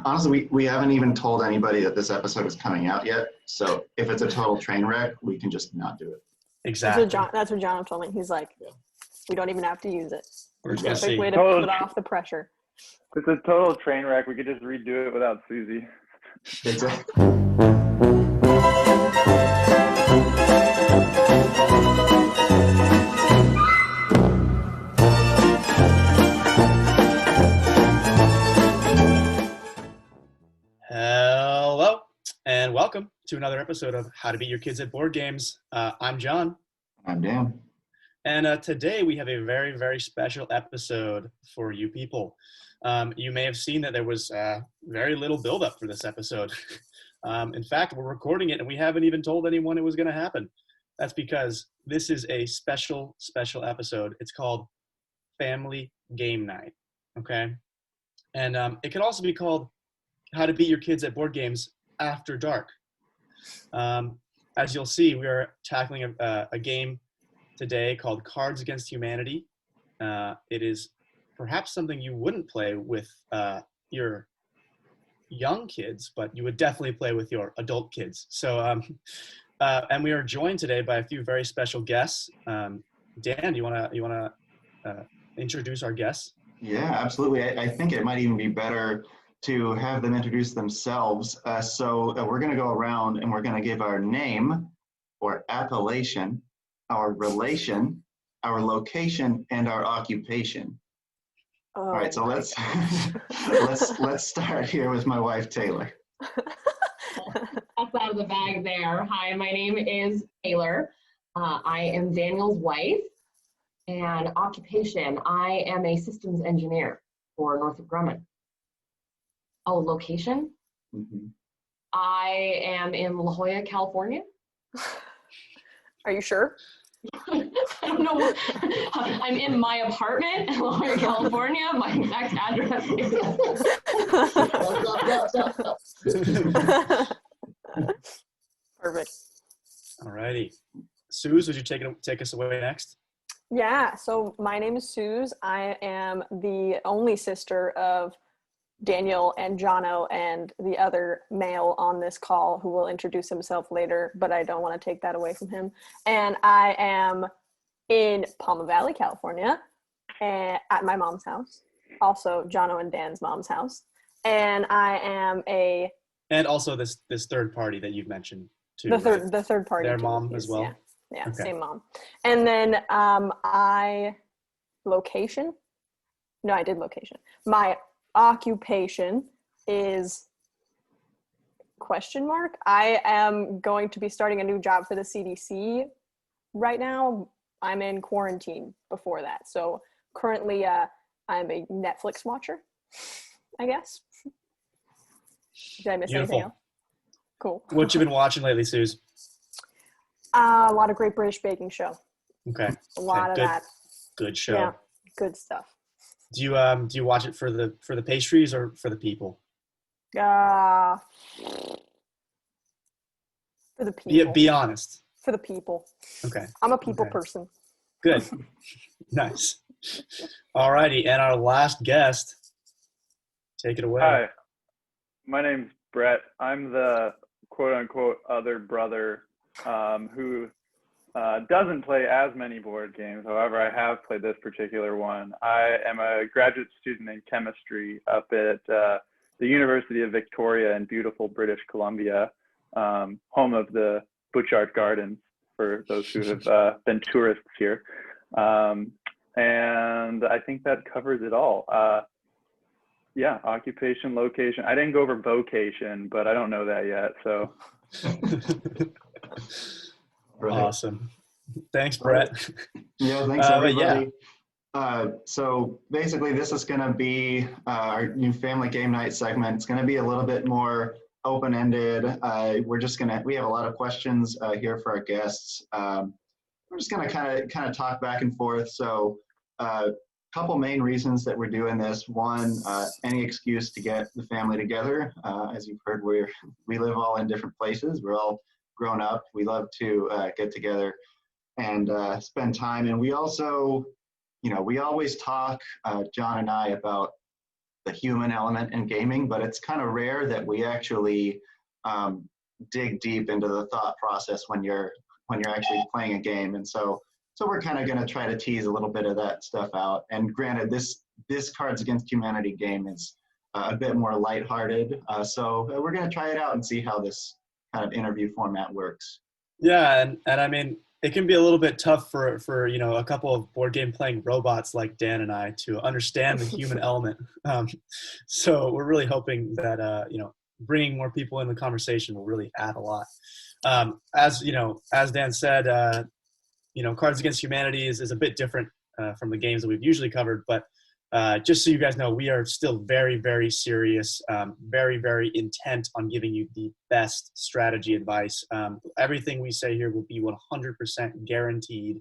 Honestly, we haven't even told anybody that this episode is coming out yet. So if it's a total train wreck, we can just not do it. Exactly. That's what John told me. He's like, we don't even have to use it. We're just Perfect gonna see. way to put off the pressure. It's a total train wreck. We could just redo it without Susie. Exactly. Hello, and welcome to another episode of How to Beat Your Kids at Board Games. I'm John. I'm Dan. And today we have a very, very special episode for you people. You may have seen that there was very little buildup for this episode. In fact, we're recording it and we haven't even told anyone it was going to happen. That's because this is a special, special episode. It's called Family Game Night, okay? And it can also be called How to Beat Your Kids at Board Games After Dark. As you'll see, we are tackling a game today called Cards Against Humanity. It is perhaps something you wouldn't play with your young kids, but you would definitely play with your adult kids. So, and we are joined today by a few very special guests. Dan, you wanna introduce our guests? Yeah, absolutely. I think it might even be better to have them introduce themselves. So we're going to go around and we're going to give our name or appellation, our relation, our location, and our occupation. All right, so let's start here with my wife, Taylor. That's out of the bag there. Hi, my name is Taylor. I am Daniel's wife. And occupation, I am a systems engineer for Northrop Grumman. Oh, location? Mm-hmm. I am in La Jolla, California. Are you sure? I don't know. I'm in my apartment in La Jolla, California. My exact address is... Perfect. All righty. Suze, would you take us away next? Yeah, so my name is Suze. I am the only sister of Daniel and Jono and the other male on this call who will introduce himself later, but I don't want to take that away from him. And I am in Palma Valley, California, at my mom's house. Also, Jono and Dan's mom's house. And I am And also this third party that you've mentioned too. The third party. Their mom as well. Yeah, okay. Same mom. And then location. No, I did location. My occupation is ? I am going to be starting a new job for the CDC right now. I'm in quarantine before that. So currently I'm a Netflix watcher, I guess. Did I miss anything else? Cool. What you been watching lately, Suze? A lot of Great British Baking Show. Okay. A lot of that. Good show. Yeah, good stuff. Do you watch it for the pastries or for the people? For the people. Be honest. For the people. Okay. I'm a people person. Good. Nice. All righty, and our last guest. Take it away. Hi, my name's Brett. I'm the quote-unquote other brother who doesn't play as many board games. However, I have played this particular one. I am a graduate student in chemistry up at the University of Victoria in beautiful British Columbia, home of the Butchart Gardens for those who have been tourists here. And I think that covers it all. Yeah, occupation, location. I didn't go over vocation, but I don't know that yet, so. Right. Awesome. Thanks, Brett. Yeah, thanks everybody. Yeah. So basically this is going to be our new family game night segment. It's going to be a little bit more open-ended. We have a lot of questions here for our guests. We're just going to kind of talk back and forth. So couple main reasons that we're doing this. One, any excuse to get the family together. As you've heard, we live all in different places. We're all grown up. We love to get together and spend time. And we also, we always talk, John and I, about the human element in gaming, but it's kind of rare that we actually dig deep into the thought process when you're actually playing a game. And so we're kind of going to try to tease a little bit of that stuff out. And granted, this Cards Against Humanity game is a bit more lighthearted. So we're going to try it out and see how this kind of interview format works. Yeah, and I mean, it can be a little bit tough for you know, a couple of board game playing robots like Dan and I to understand the human element. So we're really hoping that you know, bringing more people in the conversation will really add a lot. As you know, as Dan said, you know, Cards Against Humanity is a bit different from the games that we've usually covered, but just so you guys know, we are still very, very serious, very, very intent on giving you the best strategy advice. Everything we say here will be 100% guaranteed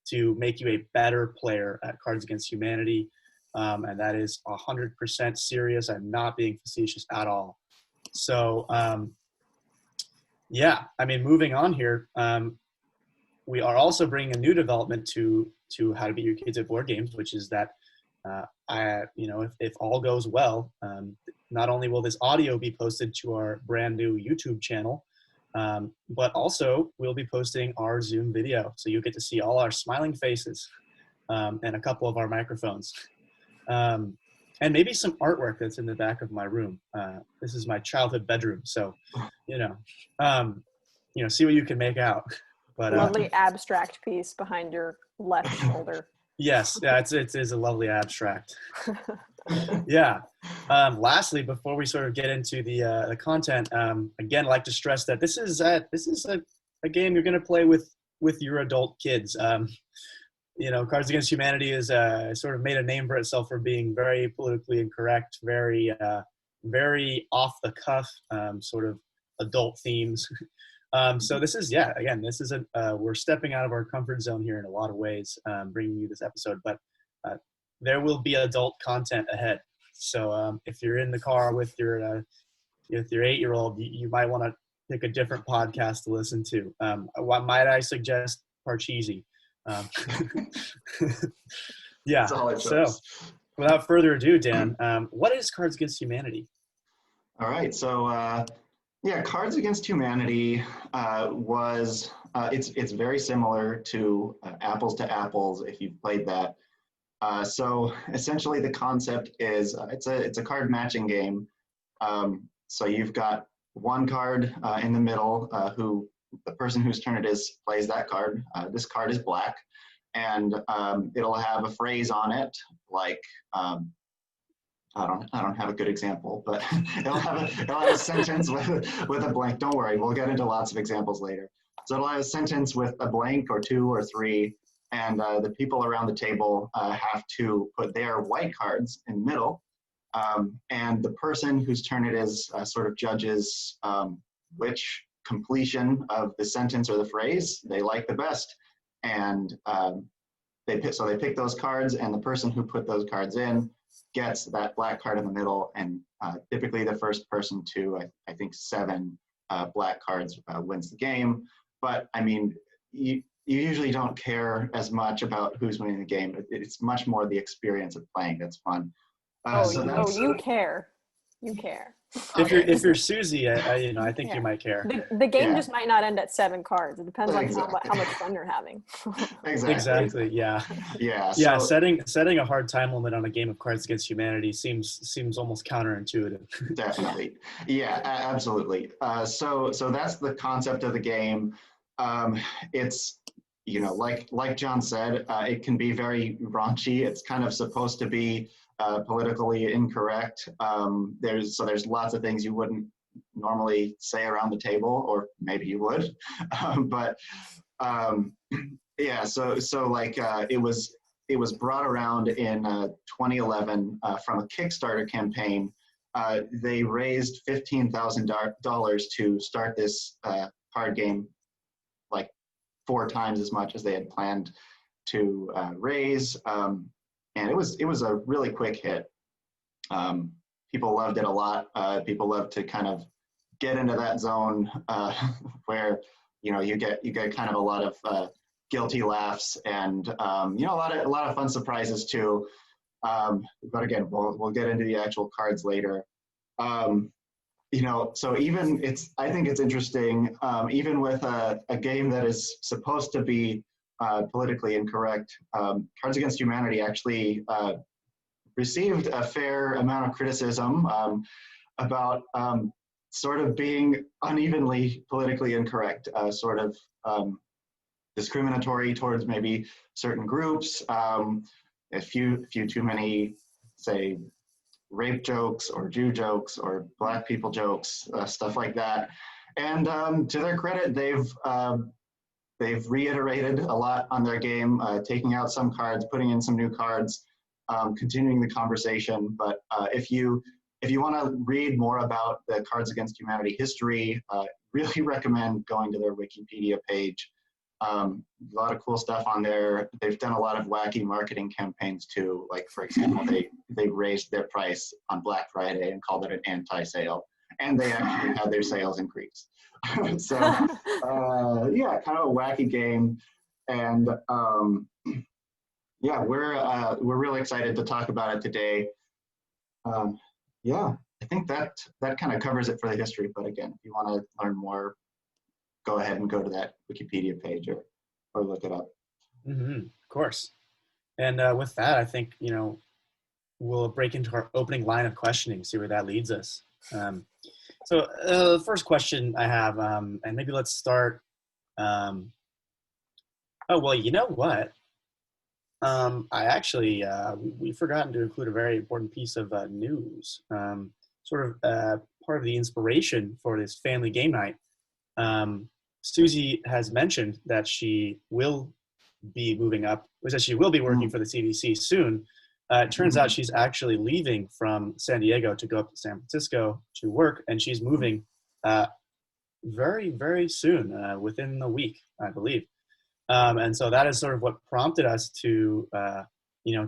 to make you a better player at Cards Against Humanity, and that is 100% serious. I'm not being facetious at all. So, yeah, I mean, moving on here, we are also bringing a new development to How to Beat Your Kids at Board Games, which is that you know, if all goes well, not only will this audio be posted to our brand new YouTube channel, but also we'll be posting our Zoom video. So you'll get to see all our smiling faces and a couple of our microphones. And maybe some artwork that's in the back of my room. This is my childhood bedroom. So, you know, see what you can make out. But, lovely abstract piece behind your left shoulder. Yes, yeah, it is a lovely abstract. Yeah. Lastly, before we sort of get into the content, again, I'd like to stress that this is a game you're going to play with your adult kids. You know, Cards Against Humanity is sort of made a name for itself for being very politically incorrect, very off the cuff, sort of adult themes. So this is, yeah, again, this is we're stepping out of our comfort zone here in a lot of ways, bringing you this episode, but there will be adult content ahead. So if you're in the car with your 8-year-old, you might want to pick a different podcast to listen to. What might I suggest? Parcheesi. Yeah. So without further ado, Dan, what is Cards Against Humanity? All right. So, yeah, Cards Against Humanity was it's very similar to Apples to Apples if you've played that. So essentially, the concept is it's a card matching game. So you've got one card in the middle. The person whose turn it is plays that card. This card is black, and it'll have a phrase on it like. I don't have a good example, but it'll have a sentence with a blank. Don't worry, we'll get into lots of examples later. So it'll have a sentence with a blank or 2 or 3, and the people around the table have to put their white cards in the middle, and the person whose turn it is sort of judges which completion of the sentence or the phrase they like the best, and they pick those cards, and the person who put those cards in gets that black card in the middle, and typically the first person to, I think, 7 black cards wins the game. But I mean, you usually don't care as much about who's winning the game. It's much more the experience of playing that's fun. You care. You care. If you're Susie, I think you might care. The game just might not end at 7 cards. It depends on how much fun you're having. Exactly. Yeah. Yeah. Yeah. Setting a hard time limit on a game of Cards Against Humanity seems almost counterintuitive. Definitely. Yeah. Absolutely. So that's the concept of the game. It's, like John said, it can be very raunchy. It's kind of supposed to be politically incorrect. There's lots of things you wouldn't normally say around the table, or maybe you would, but yeah. So like it was brought around in 2011 from a Kickstarter campaign. They raised $15,000 to start this card game, like 4 times as much as they had planned to raise. And it was a really quick hit. People loved it a lot. People love to kind of get into that zone where you get kind of a lot of guilty laughs and a lot of fun surprises too. But again, we'll get into the actual cards later. So I think it's interesting, even with a game that is supposed to be politically incorrect, Cards Against Humanity actually received a fair amount of criticism about sort of being unevenly politically incorrect, sort of discriminatory towards maybe certain groups, a few too many, say, rape jokes or Jew jokes or Black people jokes, stuff like that. And to their credit, they've reiterated a lot on their game, taking out some cards, putting in some new cards, continuing the conversation. But if you want to read more about the Cards Against Humanity history, really recommend going to their Wikipedia page. A lot of cool stuff on there. They've done a lot of wacky marketing campaigns too. Like, for example, they raised their price on Black Friday and called it an anti-sale, and they actually had their sales increase. So yeah, kind of a wacky game. And yeah, we're really excited to talk about it today. Yeah, I think that kind of covers it for the history. But again, if you want to learn more, go ahead and go to that Wikipedia page or look it up. Mm-hmm, of course. And with that, I think, we'll break into our opening line of questioning, see where that leads us. So the first question I have, and maybe let's start. Oh, well, you know what? I actually, we've forgotten to include a very important piece of news, sort of part of the inspiration for this family game night. Susie has mentioned that she will be moving up, or that she will be working for the CDC soon. It turns out she's actually leaving from San Diego to go up to San Francisco to work, and she's moving very, very soon, within the week, I believe. And so that is sort of what prompted us to,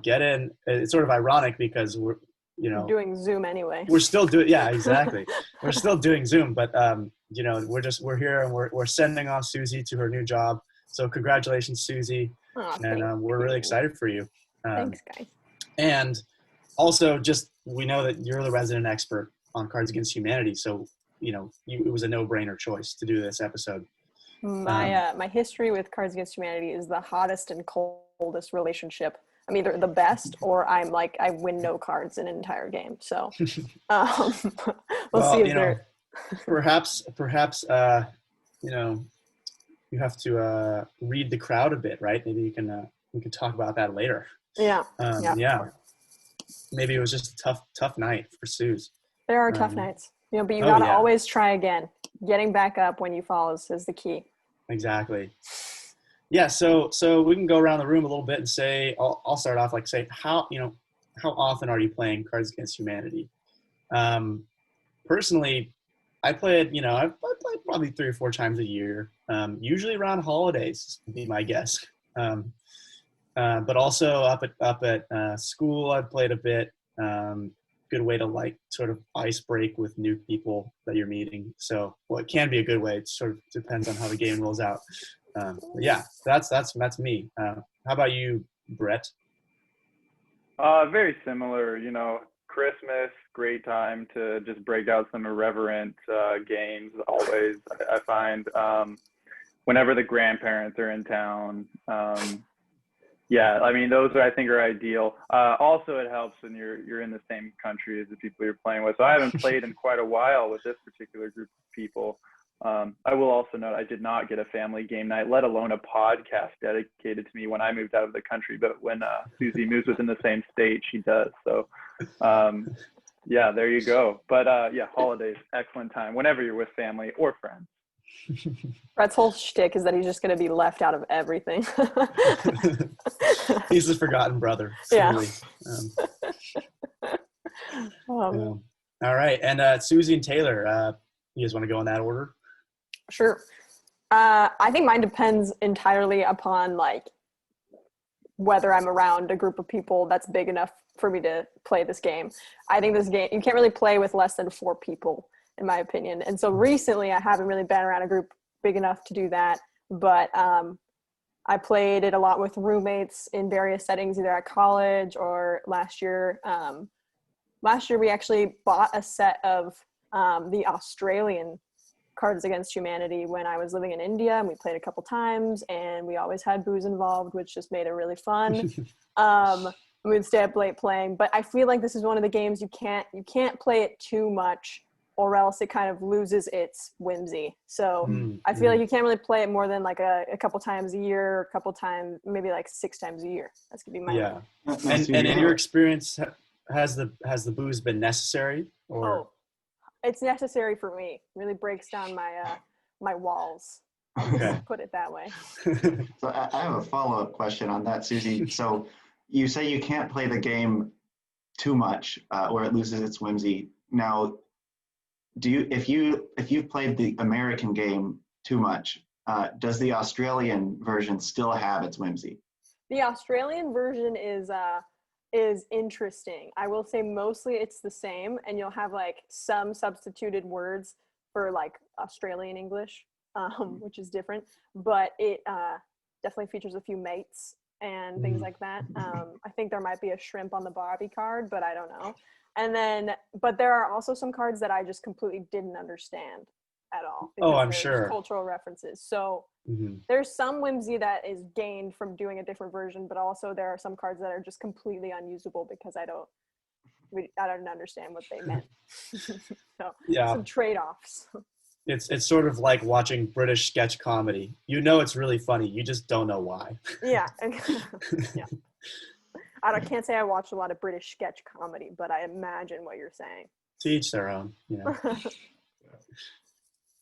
get in. It's sort of ironic because we're, doing Zoom anyway. We're still doing, yeah, exactly. We're still doing Zoom, but we're here and we're sending off Susie to her new job. So congratulations, Susie, and we're really excited for you. Thanks, guys. And also, we know that you're the resident expert on Cards Against Humanity, so it was a no-brainer choice to do this episode. My history with Cards Against Humanity is the hottest and coldest relationship. I'm either the best or I'm like, I win no cards in an entire game. So we'll see if there. Perhaps, you have to read the crowd a bit, right? Maybe we can talk about that later. Yeah. Yeah. Maybe it was just a tough night for Suze. There are tough nights, but you gotta always try again. Getting back up when you fall is the key. Exactly. Yeah. So we can go around the room a little bit and say, I'll start off how often are you playing Cards Against Humanity? Personally, I play it, I play probably 3 or 4 times a year, usually around holidays would be my guess. But also up at school, I've played a bit. Good way to sort of ice break with new people that you're meeting. So, well, it can be a good way. It sort of depends on how the game rolls out. Yeah, that's me. How about you, Brett? Very similar. Christmas, great time to just break out some irreverent games. Always, I find whenever the grandparents are in town. Yeah, I mean, those I think are ideal. Also, it helps when you're in the same country as the people you're playing with. So I haven't played in quite a while with this particular group of people. I will also note I did not get a family game night, let alone a podcast dedicated to me when I moved out of the country. But when Susie moves within the same state, she does. So yeah, there you go. But yeah, holidays, excellent time whenever you're with family or friends. Brett's whole shtick is that he's just going to be left out of everything. He's the forgotten brother. Yeah. All right. And Susie and Taylor, you guys want to go in that order? Sure. I think mine depends entirely upon whether I'm around a group of people that's big enough for me to play this game. I think this game, you can't really play with less than 4 people, in my opinion. And so recently I haven't really been around a group big enough to do that. But I played it a lot with roommates in various settings, either at college or last year. Last year we actually bought a set of the Australian Cards Against Humanity when I was living in India, and we played a couple times, and we always had booze involved, which just made it really fun. We'd stay up late playing, but I feel like this is one of the games you can't play it too much, or else it kind of loses its whimsy. So I feel like you can't really play it more than like a couple times a year, a couple times, maybe like 6 times a year. That's gonna be my Yeah. And in your experience, has the booze been necessary, or? It's necessary for me. It really breaks down my walls. Okay. Put it that way. So I have a follow-up question on that, Susie. So you say you can't play the game too much, or it loses its whimsy. Now, if you've played the American game too much, does the Australian version still have its whimsy? The Australian version is interesting. I will say mostly it's the same, and you'll have like some substituted words for like Australian English, which is different, but it definitely features a few mates and things like that. I think there might be a shrimp on the Barbie card, but I don't know. And then, but there are also some cards that I just completely didn't understand at all. Oh, I'm there's sure. Cultural references. So there's some whimsy that is gained from doing a different version, but also there are some cards that are just completely unusable because I don't understand what they meant. So Yeah. some trade-offs. It's sort of like watching British sketch comedy. You know it's really funny. You just don't know why. Yeah. Yeah. I can't say I watch a lot of British sketch comedy, but I imagine what you're saying. To each their own, you know.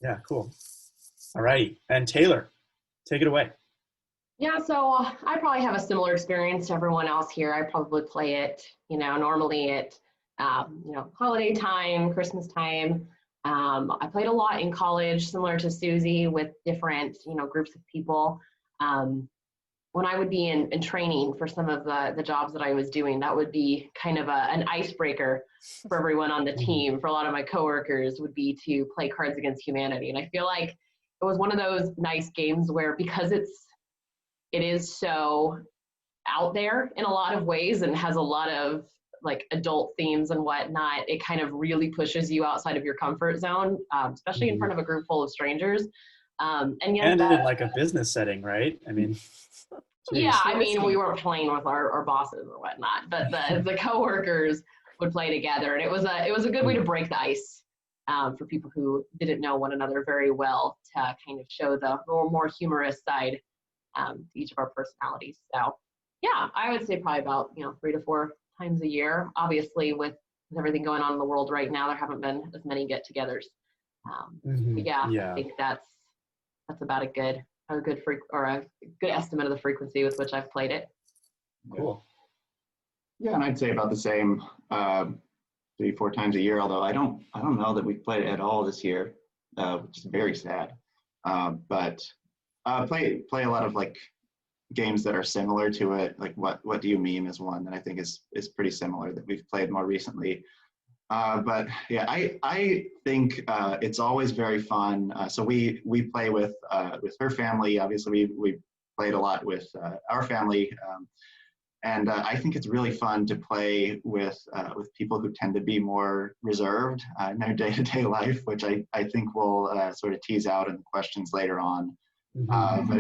Yeah, cool. All right. And Taylor, take it away. Yeah, so I probably have a similar experience to everyone else here. I probably play it, normally at, holiday time, Christmas time. I played a lot in college, similar to Susie, with different, groups of people. When I would be in training for some of the jobs that I was doing, that would be kind of an icebreaker for everyone on the team. For a lot of my coworkers, would be to play Cards Against Humanity. And I feel like it was one of those nice games where, because it is so out there in a lot of ways and has a lot of like adult themes and whatnot, it kind of really pushes you outside of your comfort zone, especially in front of a group full of strangers. And in like a business setting, right? I mean, yeah, I mean, we weren't playing with our bosses or whatnot, but the coworkers would play together, and it was a good way to break the ice for people who didn't know one another very well, to kind of show the more humorous side to each of our personalities. So yeah, I would say probably about 3 to 4 times a year. Obviously, with everything going on in the world right now, there haven't been as many get-togethers. I think that's about a good estimate of the frequency with which I've played it. Cool. Yeah, and I'd say about the same, 3-4 times a year. Although I don't know that we've played it at all this year, which is very sad. But play a lot of like games that are similar to it. Like what do you meme is one that I think is pretty similar that we've played more recently. But yeah, I think it's always very fun. So we play with her family. Obviously, we played a lot with our family, and I think it's really fun to play with people who tend to be more reserved in their day-to-day life, which I think we'll sort of tease out in the questions later on. But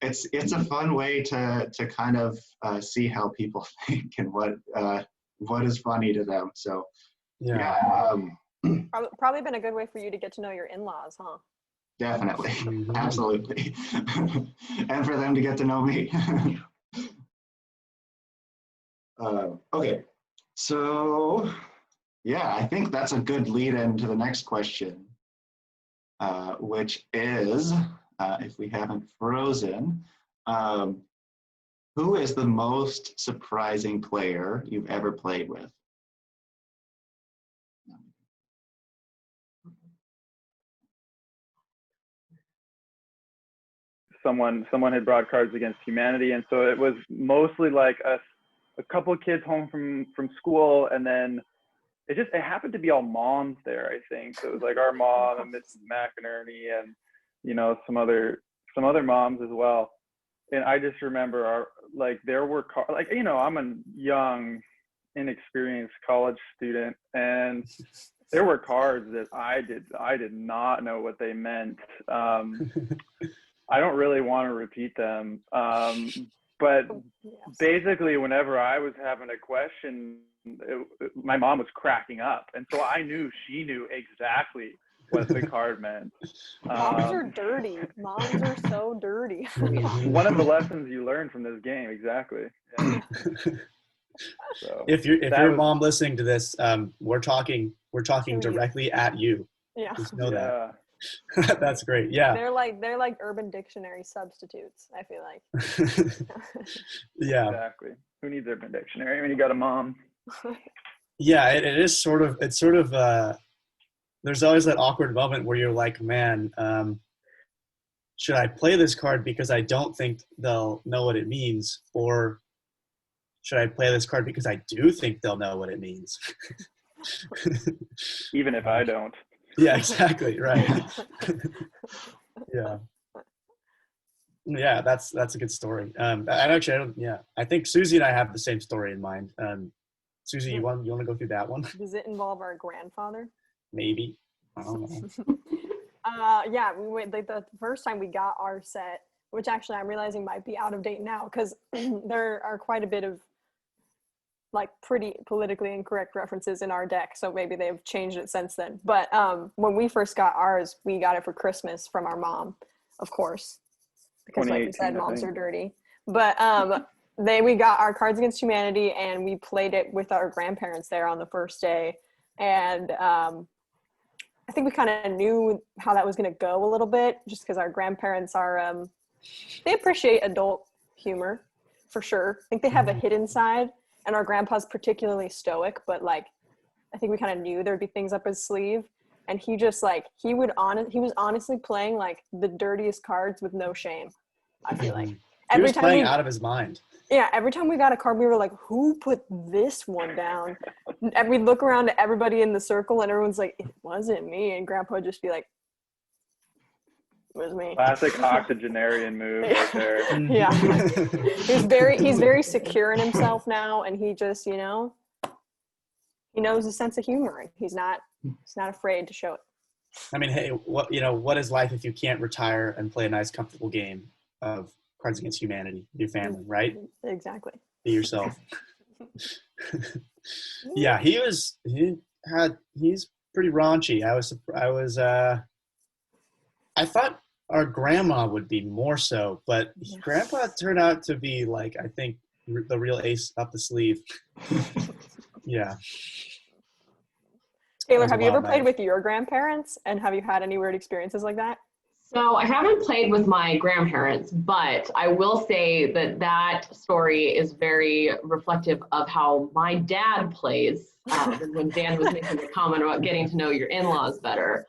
it's a fun way to kind of see how people think and what is funny to them. So yeah. Probably been a good way for you to get to know your in-laws, huh? Definitely. Absolutely. And for them to get to know me. Okay, so yeah, I think that's a good lead into the next question, which is, if we haven't frozen, who is the most surprising player you've ever played with? Someone had brought Cards Against Humanity, and so it was mostly like a couple of kids home from school, and then it happened to be all moms there, I think. So it was like our mom and Mrs. McInerney and some other moms as well. and I just remember there were I'm a young, inexperienced college student, and there were cards that I did not know what they meant. I don't really want to repeat them, but basically, whenever I was having a question, my mom was cracking up, and so I knew she knew exactly what the card meant. Moms are dirty. Moms are so dirty. One of the lessons you learn from this game, exactly. Yeah. So if your mom listening to this, we're talking directly at you. Yeah. Just know that. That's great. Yeah. They're like Urban Dictionary substitutes, I feel like. Yeah. Exactly. Who needs Urban Dictionary when you got a mom? Yeah, it's sort of there's always that awkward moment where you're like, man, should I play this card because I don't think they'll know what it means, or should I play this card because I do think they'll know what it means? Even if I don't. Yeah, exactly. Right. Yeah, that's a good story. I think Susie and I have the same story in mind. Susie, you want to go through that one? Does it involve our grandfather? Maybe. I don't know. Yeah, we went the first time we got our set, which actually I'm realizing might be out of date now because there are quite a bit of like pretty politically incorrect references in our deck, so maybe they've changed it since then. But when we first got ours, we got it for Christmas from our mom, of course, because like we said, moms are dirty. But we got our Cards Against Humanity, and we played it with our grandparents there on the first day, and I think we kind of knew how that was going to go a little bit, just because our grandparents are they appreciate adult humor for sure. I think they have a hidden side. And our grandpa's particularly stoic, but like, I think we kind of knew there'd be things up his sleeve. And he just like, he was honestly playing like the dirtiest cards with no shame, I feel like. He was playing out of his mind. Yeah, every time we got a card, we were like, who put this one down? And we'd look around at everybody in the circle and everyone's like, it wasn't me. And grandpa would just be like, it was me. Classic octogenarian move right there. Yeah. He's very secure in himself now, and he just, he knows a sense of humor, and he's not afraid to show it. I mean, hey, what is life if you can't retire and play a nice, comfortable game of Cards Against Humanity with your family, right? Exactly. Be yourself. Yeah, he's pretty raunchy. I thought our grandma would be more so, but grandpa turned out to be like, I think, the real ace up the sleeve. Yeah. Taylor, have you ever played with your grandparents, and have you had any weird experiences like that? So I haven't played with my grandparents, but I will say that story is very reflective of how my dad plays when Dan was making the comment about getting to know your in-laws better.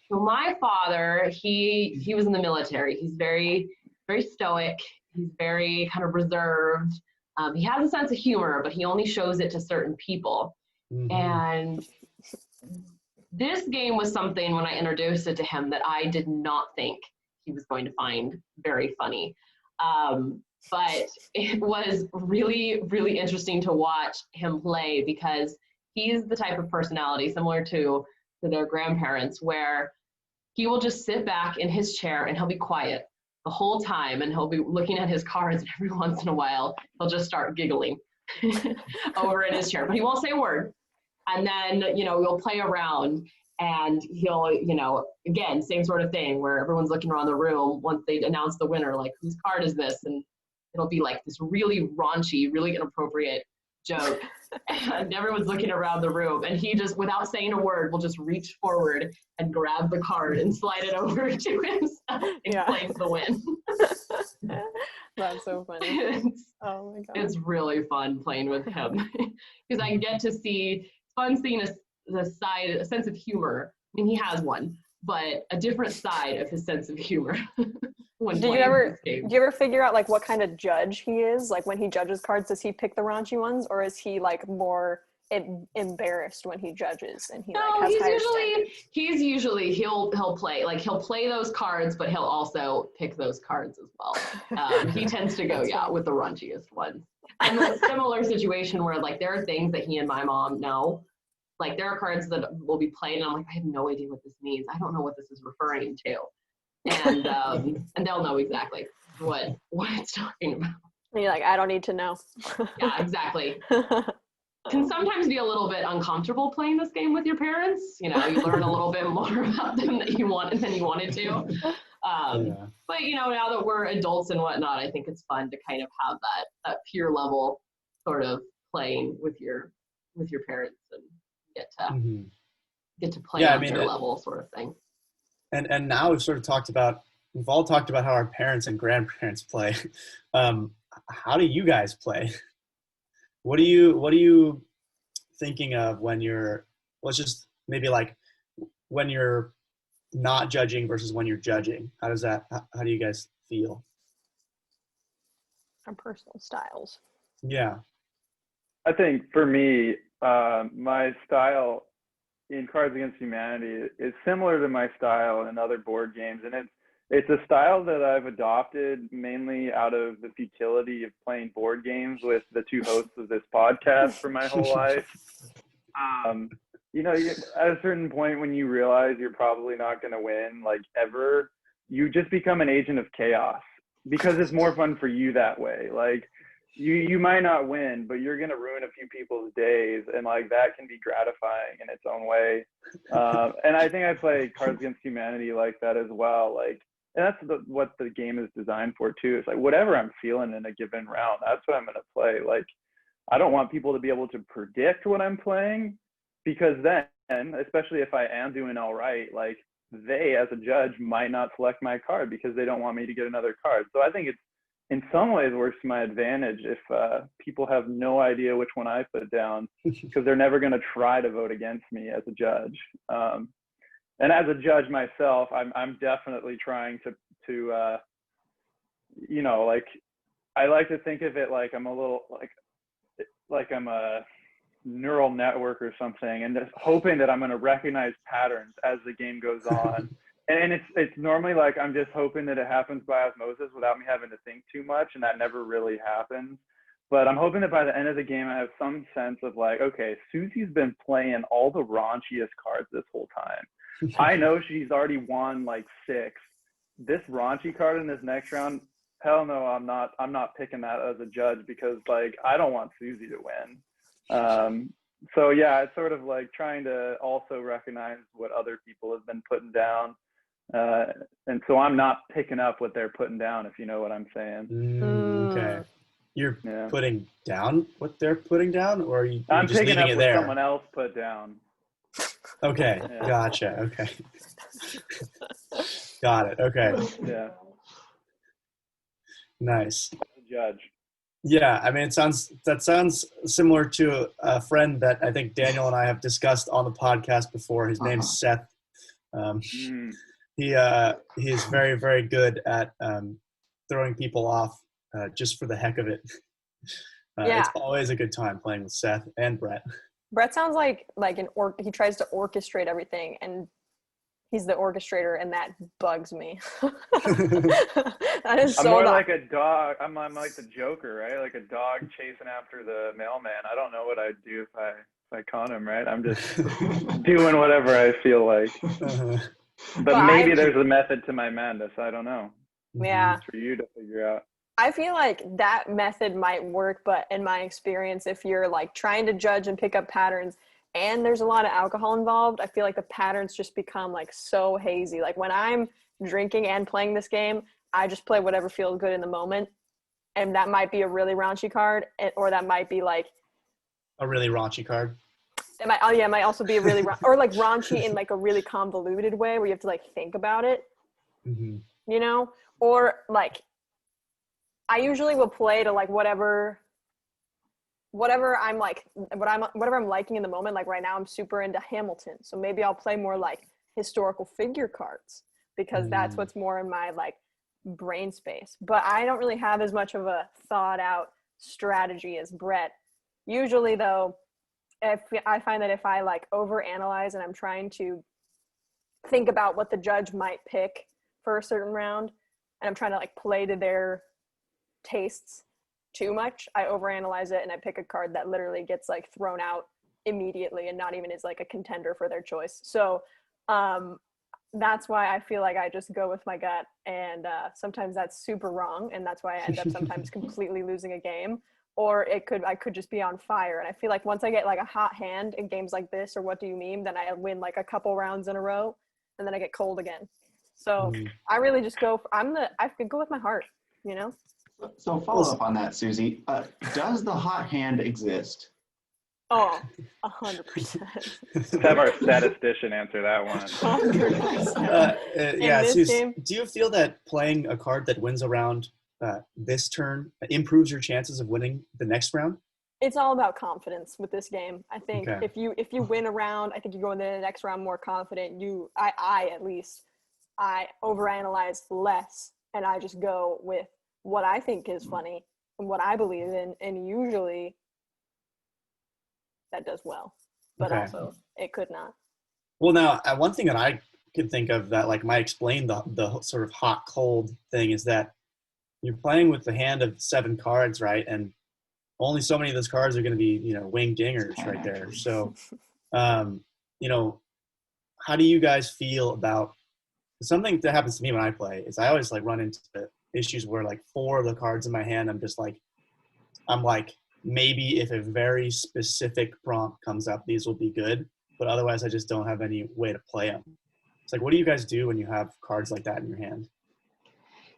So my father, he was in the military. He's very, very stoic. He's very kind of reserved. He has a sense of humor, but he only shows it to certain people. Mm-hmm. And this game was something, when I introduced it to him, that I did not think he was going to find very funny. But it was really, really interesting to watch him play, because he's the type of personality similar to their grandparents, where he will just sit back in his chair and he'll be quiet the whole time, and he'll be looking at his cards, and every once in a while he'll just start giggling over in his chair, but he won't say a word. And then, we'll play around, and he'll, again, same sort of thing where everyone's looking around the room once they announce the winner, like, whose card is this? And it'll be like this really raunchy, really inappropriate joke. And everyone's looking around the room, and he just, without saying a word, will just reach forward and grab the card and slide it over to himself and claim the win. That's so funny. Oh my God. It's really fun playing with him, because I get to see, it's fun seeing a sense of humor. I mean, he has one, but a different side of his sense of humor. Do you ever figure out like what kind of judge he is? Like when he judges cards, does he pick the raunchy ones, or is he like more embarrassed when he judges and he like has higher standards? He's usually he'll play those cards, but he'll also pick those cards as well. He tends to go with the raunchiest ones. I'm in a similar situation where like there are things that he and my mom know. Like there are cards that will be played and I'm like, I have no idea what this means. I don't know what this is referring to. And they'll know exactly what it's talking about. And you're like, I don't need to know. Yeah, exactly. Can sometimes be a little bit uncomfortable playing this game with your parents. You know, you learn a little bit more about them than you wanted to. But you know, now that we're adults and whatnot, I think it's fun to kind of have that peer level sort of playing with your parents and get to play on their level sort of thing. And now we've all talked about how our parents and grandparents play. How do you guys play? What are you thinking of when you're, let's just maybe like when you're not judging versus when you're judging? How do you guys feel? Our personal styles. Yeah. I think for me, my style in Cards Against Humanity is similar to my style in other board games, and it's a style that I've adopted mainly out of the futility of playing board games with the two hosts of this podcast for my whole life. You know, at a certain point when you realize you're probably not going to win, like ever, you just become an agent of chaos because it's more fun for you that way. Like you might not win, but you're going to ruin a few people's days, and like that can be gratifying in its own way. And I think I play Cards Against Humanity like that as well. Like, and that's what the game is designed for too. It's like whatever I'm feeling in a given round, that's what I'm going to play. Like, I don't want people to be able to predict what I'm playing, because then, especially if I am doing all right, like they as a judge might not select my card because they don't want me to get another card. So I think it's in some ways works to my advantage if people have no idea which one I put down, because they're never going to try to vote against me as a judge. And as a judge myself, I'm definitely trying to you know, like I like to think of it like I'm a little like I'm a neural network or something, and just hoping that I'm going to recognize patterns as the game goes on. And it's normally like I'm just hoping that it happens by osmosis without me having to think too much, and that never really happens. But I'm hoping that by the end of the game, I have some sense of like, okay, Susie's been playing all the raunchiest cards this whole time. I know she's already won like 6. This raunchy card in this next round, hell no, I'm not picking that as a judge, because like I don't want Susie to win. So yeah, it's sort of like trying to also recognize what other people have been putting down. And so I'm not picking up what they're putting down, if you know what I'm saying. Okay. You're putting down what they're putting down, or I'm just picking leaving up it what there? someone else put down. Okay, Yeah. Gotcha. Okay. Got it. Okay. Yeah. Nice. Judge. Yeah, I mean, that sounds similar to a friend that I think Daniel and I have discussed on the podcast before. His name's Seth. He's very, very good at throwing people off just for the heck of it. It's always a good time playing with Seth and Brett. Brett sounds like he tries to orchestrate everything, and he's the orchestrator, and that bugs me. That is I'm so more like a dog. I'm like the Joker, right? Like a dog chasing after the mailman. I don't know what I'd do if I caught him, right? I'm just doing whatever I feel like. But maybe there's a method to my madness. I don't know. Yeah. It's for you to figure out. I feel like that method might work, but in my experience, if you're like trying to judge and pick up patterns and there's a lot of alcohol involved, I feel like the patterns just become like so hazy. Like when I'm drinking and playing this game, I just play whatever feels good in the moment. And that might be a really raunchy card, or that might be like a really raunchy card. It might also be a really or like raunchy in like a really convoluted way where you have to like think about it, you know, or like I usually will play to like whatever I'm like, whatever I'm liking in the moment. Like right now I'm super into Hamilton. So maybe I'll play more like historical figure cards because that's what's more in my like brain space. But I don't really have as much of a thought out strategy as Brett. Usually though, I find that if I like overanalyze and I'm trying to think about what the judge might pick for a certain round, and I'm trying to like play to their tastes too much, I overanalyze it and I pick a card that literally gets like thrown out immediately and not even is like a contender for their choice. So that's why I feel like I just go with my gut, and sometimes that's super wrong, and that's why I end up sometimes completely losing a game. Or I could just be on fire, and I feel like once I get like a hot hand in games like this or What Do You Meme, then I win like a couple rounds in a row, and then I get cold again. So I really just go. I could go with my heart, you know. So follow up on that, Susie. Does the hot hand exist? Oh, 100%. Let's have our statistician answer that one. 100%. Yeah, this Suze, game- do you feel that playing a card that wins a round this turn improves your chances of winning the next round? It's all about confidence with this game. I think Okay. if you win a round, I think you go into the next round more confident. I at least, I overanalyze less, and I just go with what I think is funny and what I believe in, and usually that does well, but Okay. also it could not. Well, now, one thing that I could think of that like might explain the sort of hot cold thing is that you're playing with the hand of 7 cards, right? And only so many of those cards are going to be, wing dingers right there. So, how do you guys feel about something that happens to me when I play is I always like run into issues where like 4 of the cards in my hand, I'm like, maybe if a very specific prompt comes up, these will be good, but otherwise I just don't have any way to play them. It's like, what do you guys do when you have cards like that in your hand?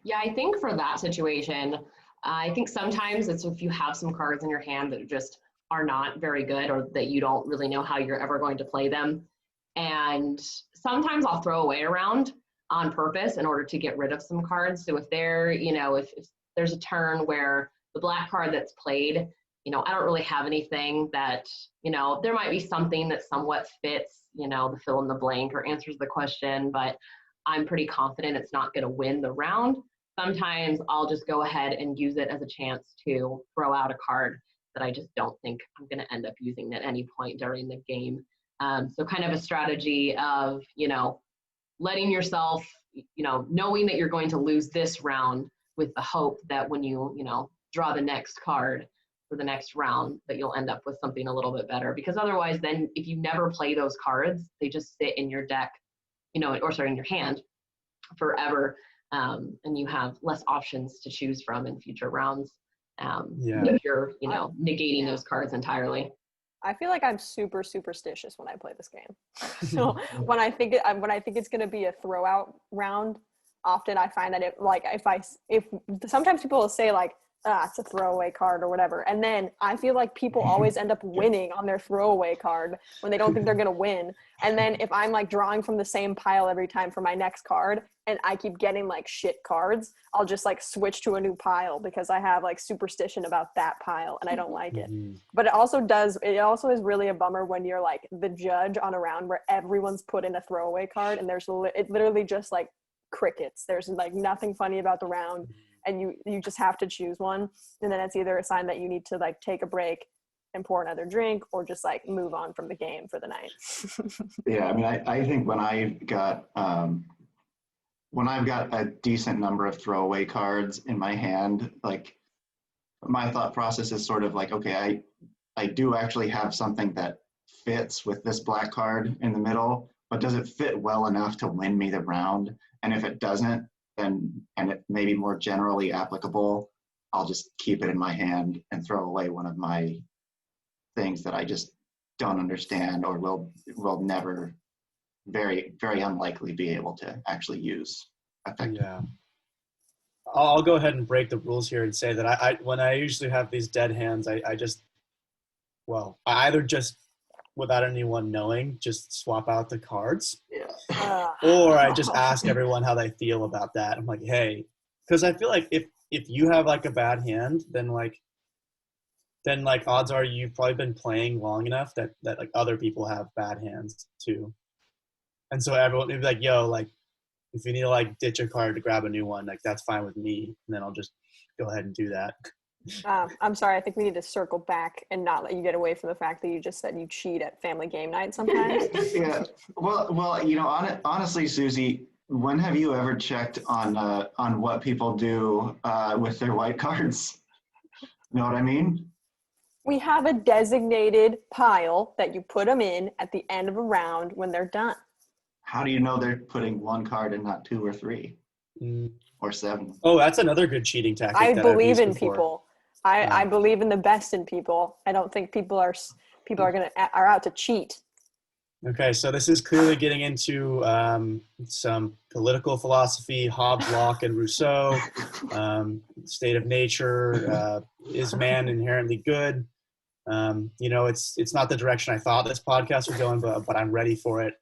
Yeah, I think for that situation, I think sometimes it's if you have some cards in your hand that just are not very good or that you don't really know how you're ever going to play them. And sometimes I'll throw away a round on purpose in order to get rid of some cards. So if if there's a turn where the black card that's played, I don't really have anything that, there might be something that somewhat fits, the fill in the blank or answers the question, but I'm pretty confident it's not going to win the round. Sometimes I'll just go ahead and use it as a chance to throw out a card that I just don't think I'm going to end up using at any point during the game. So kind of a strategy of, letting yourself, knowing that you're going to lose this round with the hope that when you, draw the next card for the next round, that you'll end up with something a little bit better. Because otherwise, then if you never play those cards, they just sit in your deck, in your hand forever. And you have less options to choose from in future rounds. If you're, negating those cards entirely. I feel like I'm super superstitious when I play this game. So when I think it's going to be a throwout round, often I find that if sometimes people will say like, it's a throwaway card or whatever, and then I feel like people always end up winning on their throwaway card when they don't think they're going to win. And then if I'm like drawing from the same pile every time for my next card and I keep getting like shit cards, I'll just like switch to a new pile because I have like superstition about that pile and I don't like it. But it also is really a bummer when you're like the judge on a round where everyone's put in a throwaway card and it literally just like crickets. There's like nothing funny about the round, and you just have to choose one, and then it's either a sign that you need to like take a break and pour another drink or just like move on from the game for the night. Yeah, I mean, I think when I've got a decent number of throwaway cards in my hand, like my thought process is sort of like, okay, I do actually have something that fits with this black card in the middle, but does it fit well enough to win me the round? And if it doesn't, then, and it may be more generally applicable, I'll just keep it in my hand and throw away one of my things that I just don't understand or will never, very, very unlikely be able to actually use effectively. Yeah. I'll go ahead and break the rules here and say that I when I usually have these dead hands, I either just without anyone knowing, just swap out the cards. Yeah. Or I just ask everyone how they feel about that. I'm like, hey, because I feel like if you have like a bad hand, then like odds are you've probably been playing long enough that like other people have bad hands too. And so everyone would be like, yo, like if you need to like ditch a card to grab a new one, like that's fine with me. And then I'll just go ahead and do that. I'm sorry. I think we need to circle back and not let you get away from the fact that you just said you cheat at family game night sometimes. Yeah. Well, honestly, Susie, when have you ever checked on what people do with their white cards? You know what I mean? We have a designated pile that you put them in at the end of a round when they're done. How do you know they're putting one card and not 2 or 3 Mm. or 7? Oh, that's another good cheating tactic. I that I've believe used in before. people. I believe in the best in people. I don't think people are out to cheat. Okay, so this is clearly getting into some political philosophy, Hobbes, Locke, and Rousseau, state of nature, is man inherently good? It's not the direction I thought this podcast was going, but I'm ready for it.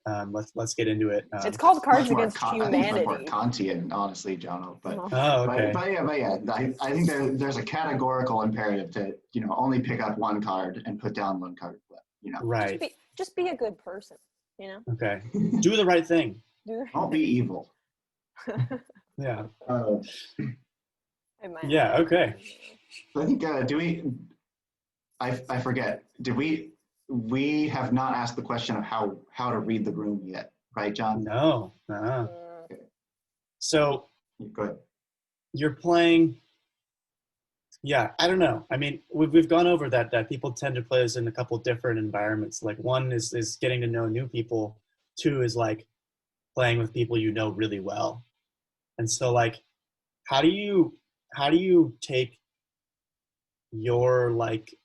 Let's get into it. It's called Cards Against I think it's much more Humanity. Kantian, honestly, Jono. But Oh, okay. but yeah, I think there's a categorical imperative to only pick up one card and put down one card. Right. Just be a good person. Okay. Do the right thing. Don't be evil. Yeah. Yeah. Okay. I think do we? I forget. Did we have not asked the question of how to read the room yet, right, John? No. Okay. So Go ahead. you're playing. Yeah, I don't know. I mean, we've gone over that people tend to play this in a couple different environments. Like one is getting to know new people. 2 is like playing with people you know really well. And so like, how do you take your like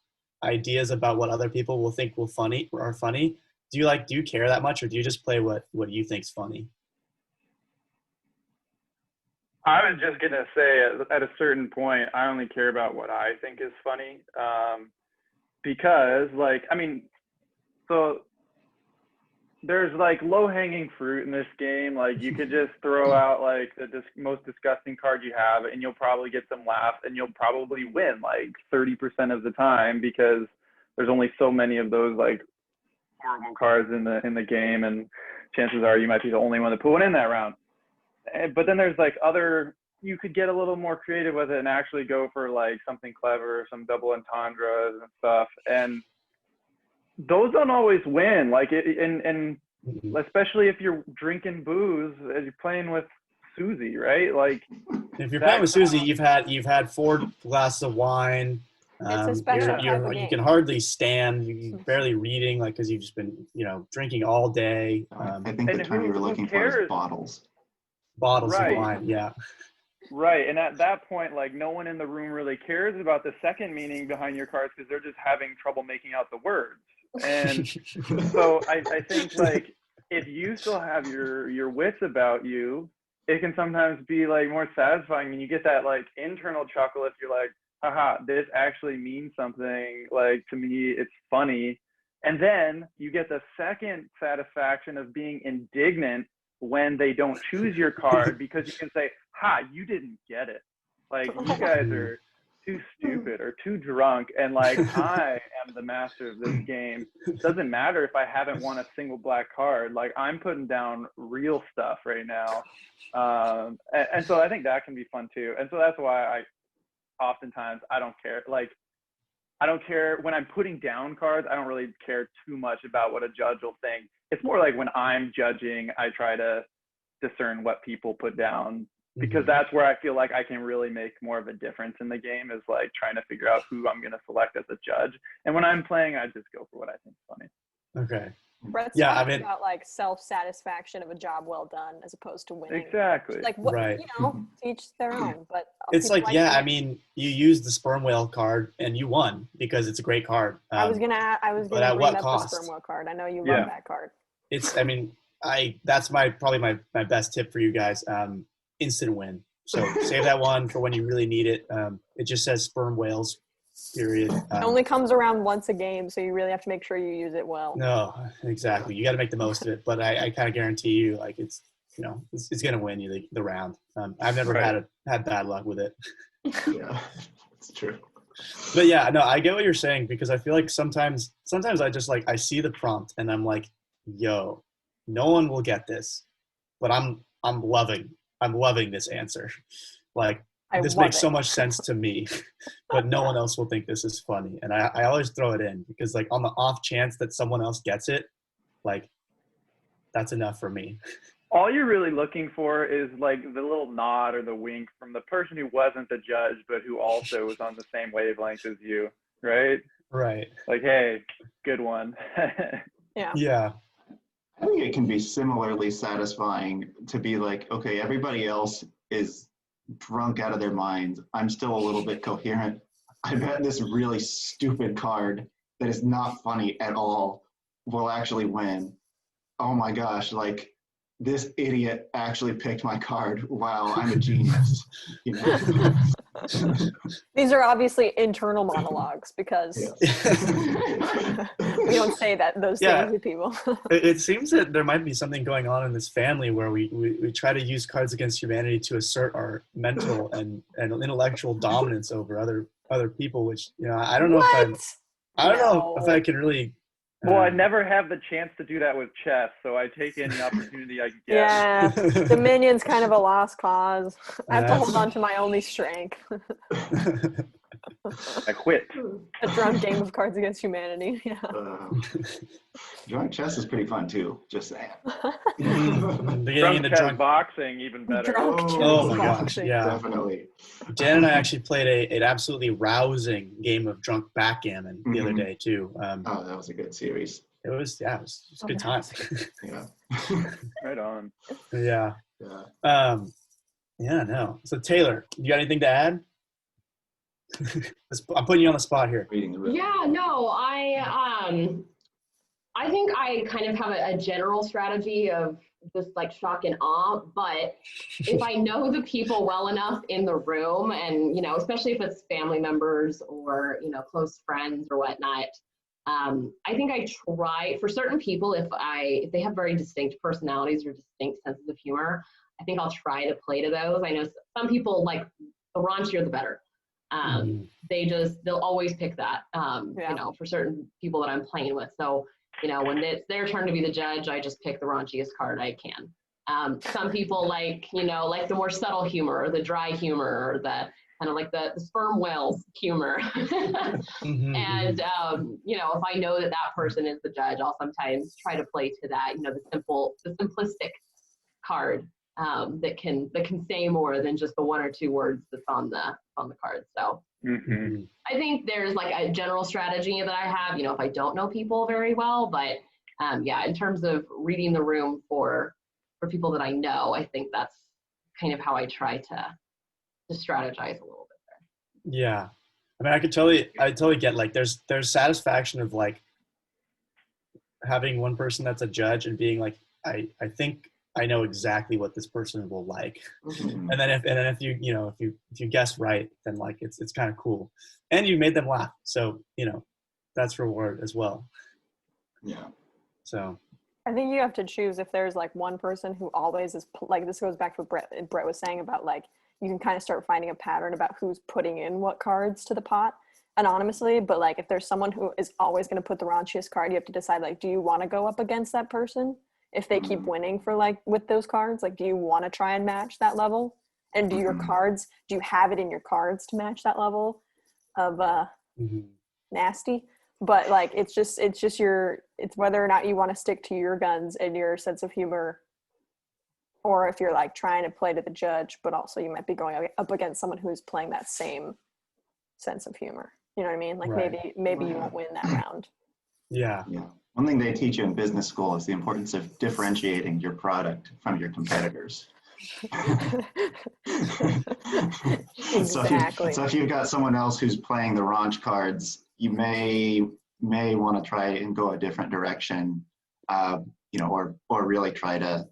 ideas about what other people will think are funny? Do you care that much, or do you just play what you think's funny? I was just gonna say, at a certain point, I only care about what I think is funny, because, so there's like low-hanging fruit in this game. Like you could just throw out like the most disgusting card you have, and you'll probably get some laughs, and you'll probably win like 30% of the time because there's only so many of those like horrible cards in the game, and chances are you might be the only one to put one in that round. But then there's like you could get a little more creative with it and actually go for like something clever, some double entendres and stuff. And those don't always win. Like and especially if you're drinking booze as you're playing with Susie, right? Like if you're playing with Susie, you've had 4 glasses of wine. It's a special type of You game. can hardly stand. You're barely reading, like, because you've just been drinking all day. I think the term you were looking for is bottles. Bottles Right. of wine, yeah. Right, and at that point, like, no one in the room really cares about the second meaning behind your cards because they're just having trouble making out the words. And so I think, like, if you still have your wits about you, it can sometimes be, like, more satisfying, and you get that, like, internal chuckle if you're like, haha, this actually means something, like, to me, it's funny. And then you get the second satisfaction of being indignant when they don't choose your card, because you can say, ha, you didn't get it. Like, you guys are too stupid or too drunk, and like, I am the master of this game. Doesn't matter if I haven't won a single black card. Like, I'm putting down real stuff right now. And so I think that can be fun too. And so that's why oftentimes I don't care. Like, I don't care when I'm putting down cards. I don't really care too much about what a judge will think. It's more like when I'm judging, I try to discern what people put down, because that's where I feel like I can really make more of a difference in the game, is like trying to figure out who I'm going to select as a judge. And when I'm playing, I just go for what I think is funny. Okay. Brett's Yeah, talking about like self-satisfaction of a job well done as opposed to winning. Exactly. Like what, Right. to each their own. But It's like, yeah, winning. I mean, you used the sperm whale card and you won because it's a great card. I was gonna at bring what up cost? the sperm whale card. I know you Yeah. love that card. It's, I mean, that's probably my best tip for you guys. Instant win. So save that one for when you really need it. It just says sperm whales, period. It only comes around once a game, so you really have to make sure you use it well. No, exactly. You got to make the most of it. But I kind of guarantee you, like, it's going to win you the round. I've never had bad luck with it. Yeah, it's true. But yeah, no, I get what you're saying, because I feel like sometimes I just like, I see the prompt and I'm like, yo, no one will get this, but I'm loving this answer. Like, this love makes so it. much sense to me, but no one else will think this is funny. And I always throw it in because like on the off chance that someone else gets it, like that's enough for me. All you're really looking for is like the little nod or the wink from the person who wasn't the judge, but who also was on the same wavelength as you, right? Right. Like, hey, good one. Yeah. Yeah. I think it can be similarly satisfying to be like, okay, everybody else is drunk out of their minds. I'm still a little bit coherent. I bet this really stupid card that is not funny at all will actually win. Oh my gosh, like this idiot actually picked my card. Wow, I'm a genius. You know? These are obviously internal monologues because we don't say those things to people. It seems that there might be something going on in this family where we try to use Cards Against Humanity to assert our mental and intellectual dominance over other people, which, you know, I don't know if I can really. Well, I never have the chance to do that with chess, so I take any opportunity I can get. Yeah, Dominion's kind of a lost cause. I have to hold on to my only strength. I quit. A drunk game of Cards Against Humanity. Yeah. Drunk chess is pretty fun too. Just saying. Drunk chess boxing, even better. Oh my gosh, yeah, definitely. Jan and I actually played an absolutely rousing game of drunk backgammon the other day too. Oh, that was a good series. It was a good time. Yeah. Right on. Yeah. Yeah. Yeah. No. So Taylor, you got anything to add? I'm putting you on the spot here. Reading the room. Yeah, no, I think I kind of have a general strategy of just like shock and awe, but if I know the people well enough in the room and, you know, especially if it's family members or, you know, close friends or whatnot, I think I try for certain people, if they have very distinct personalities or distinct senses of humor, I think I'll try to play to those. I know some people like the raunchier the better. They'll always pick that, you know, for certain people that I'm playing with. So, you know, when it's their turn to be the judge, I just pick the raunchiest card I can. Some people like, you know, like the more subtle humor or the dry humor or the kind of like the sperm whales humor. And, you know, if I know that person is the judge, I'll sometimes try to play to that, you know, the simplistic card that can say more than just the one or two words that's on the card. So I think there's like a general strategy that I have, you know, if I don't know people very well, but yeah, in terms of reading the room for people that I know, I think that's kind of how I try to strategize a little bit there. Yeah. I mean, I totally get like there's satisfaction of like having one person that's a judge and being like, I think I know exactly what this person will like. And then if you guess right, then like it's kind of cool. And you made them laugh. So, you know, that's reward as well. Yeah. So I think you have to choose if there's like one person who always is like, this goes back to what Brett was saying about like, you can kind of start finding a pattern about who's putting in what cards to the pot anonymously. But like, if there's someone who is always going to put the raunchiest card, you have to decide like, do you want to go up against that person? If they keep winning for like with those cards, like, do you want to try and match that level? And do you have it in your cards to match that level of nasty? But like, it's whether or not you want to stick to your guns and your sense of humor, or if you're like trying to play to the judge, but also you might be going up against someone who's playing that same sense of humor. You know what I mean? Like maybe you won't win that round. Yeah. One thing they teach you in business school is the importance of differentiating your product from your competitors. Exactly. So if you've got someone else who's playing the raunch cards, you may want to try and go a different direction, you know, or really try to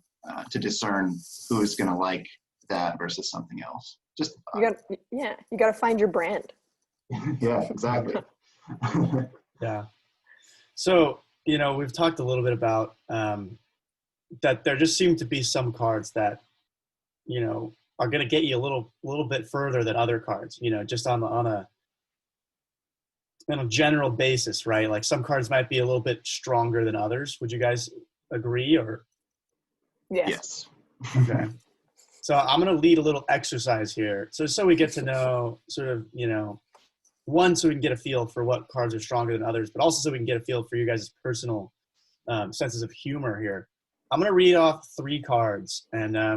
discern who's going to like that versus something else. Just you got to find your brand. Yeah, exactly. Yeah. So, you know, we've talked a little bit about that there just seem to be some cards that, you know, are going to get you a little bit further than other cards, you know, just on a general basis, right? Like some cards might be a little bit stronger than others. Would you guys agree or? Yes. Okay. So I'm going to lead a little exercise here. So we get to know sort of, one, so we can get a feel for what cards are stronger than others, but also so we can get a feel for you guys' personal senses of humor here. I'm going to read off 3 cards, and I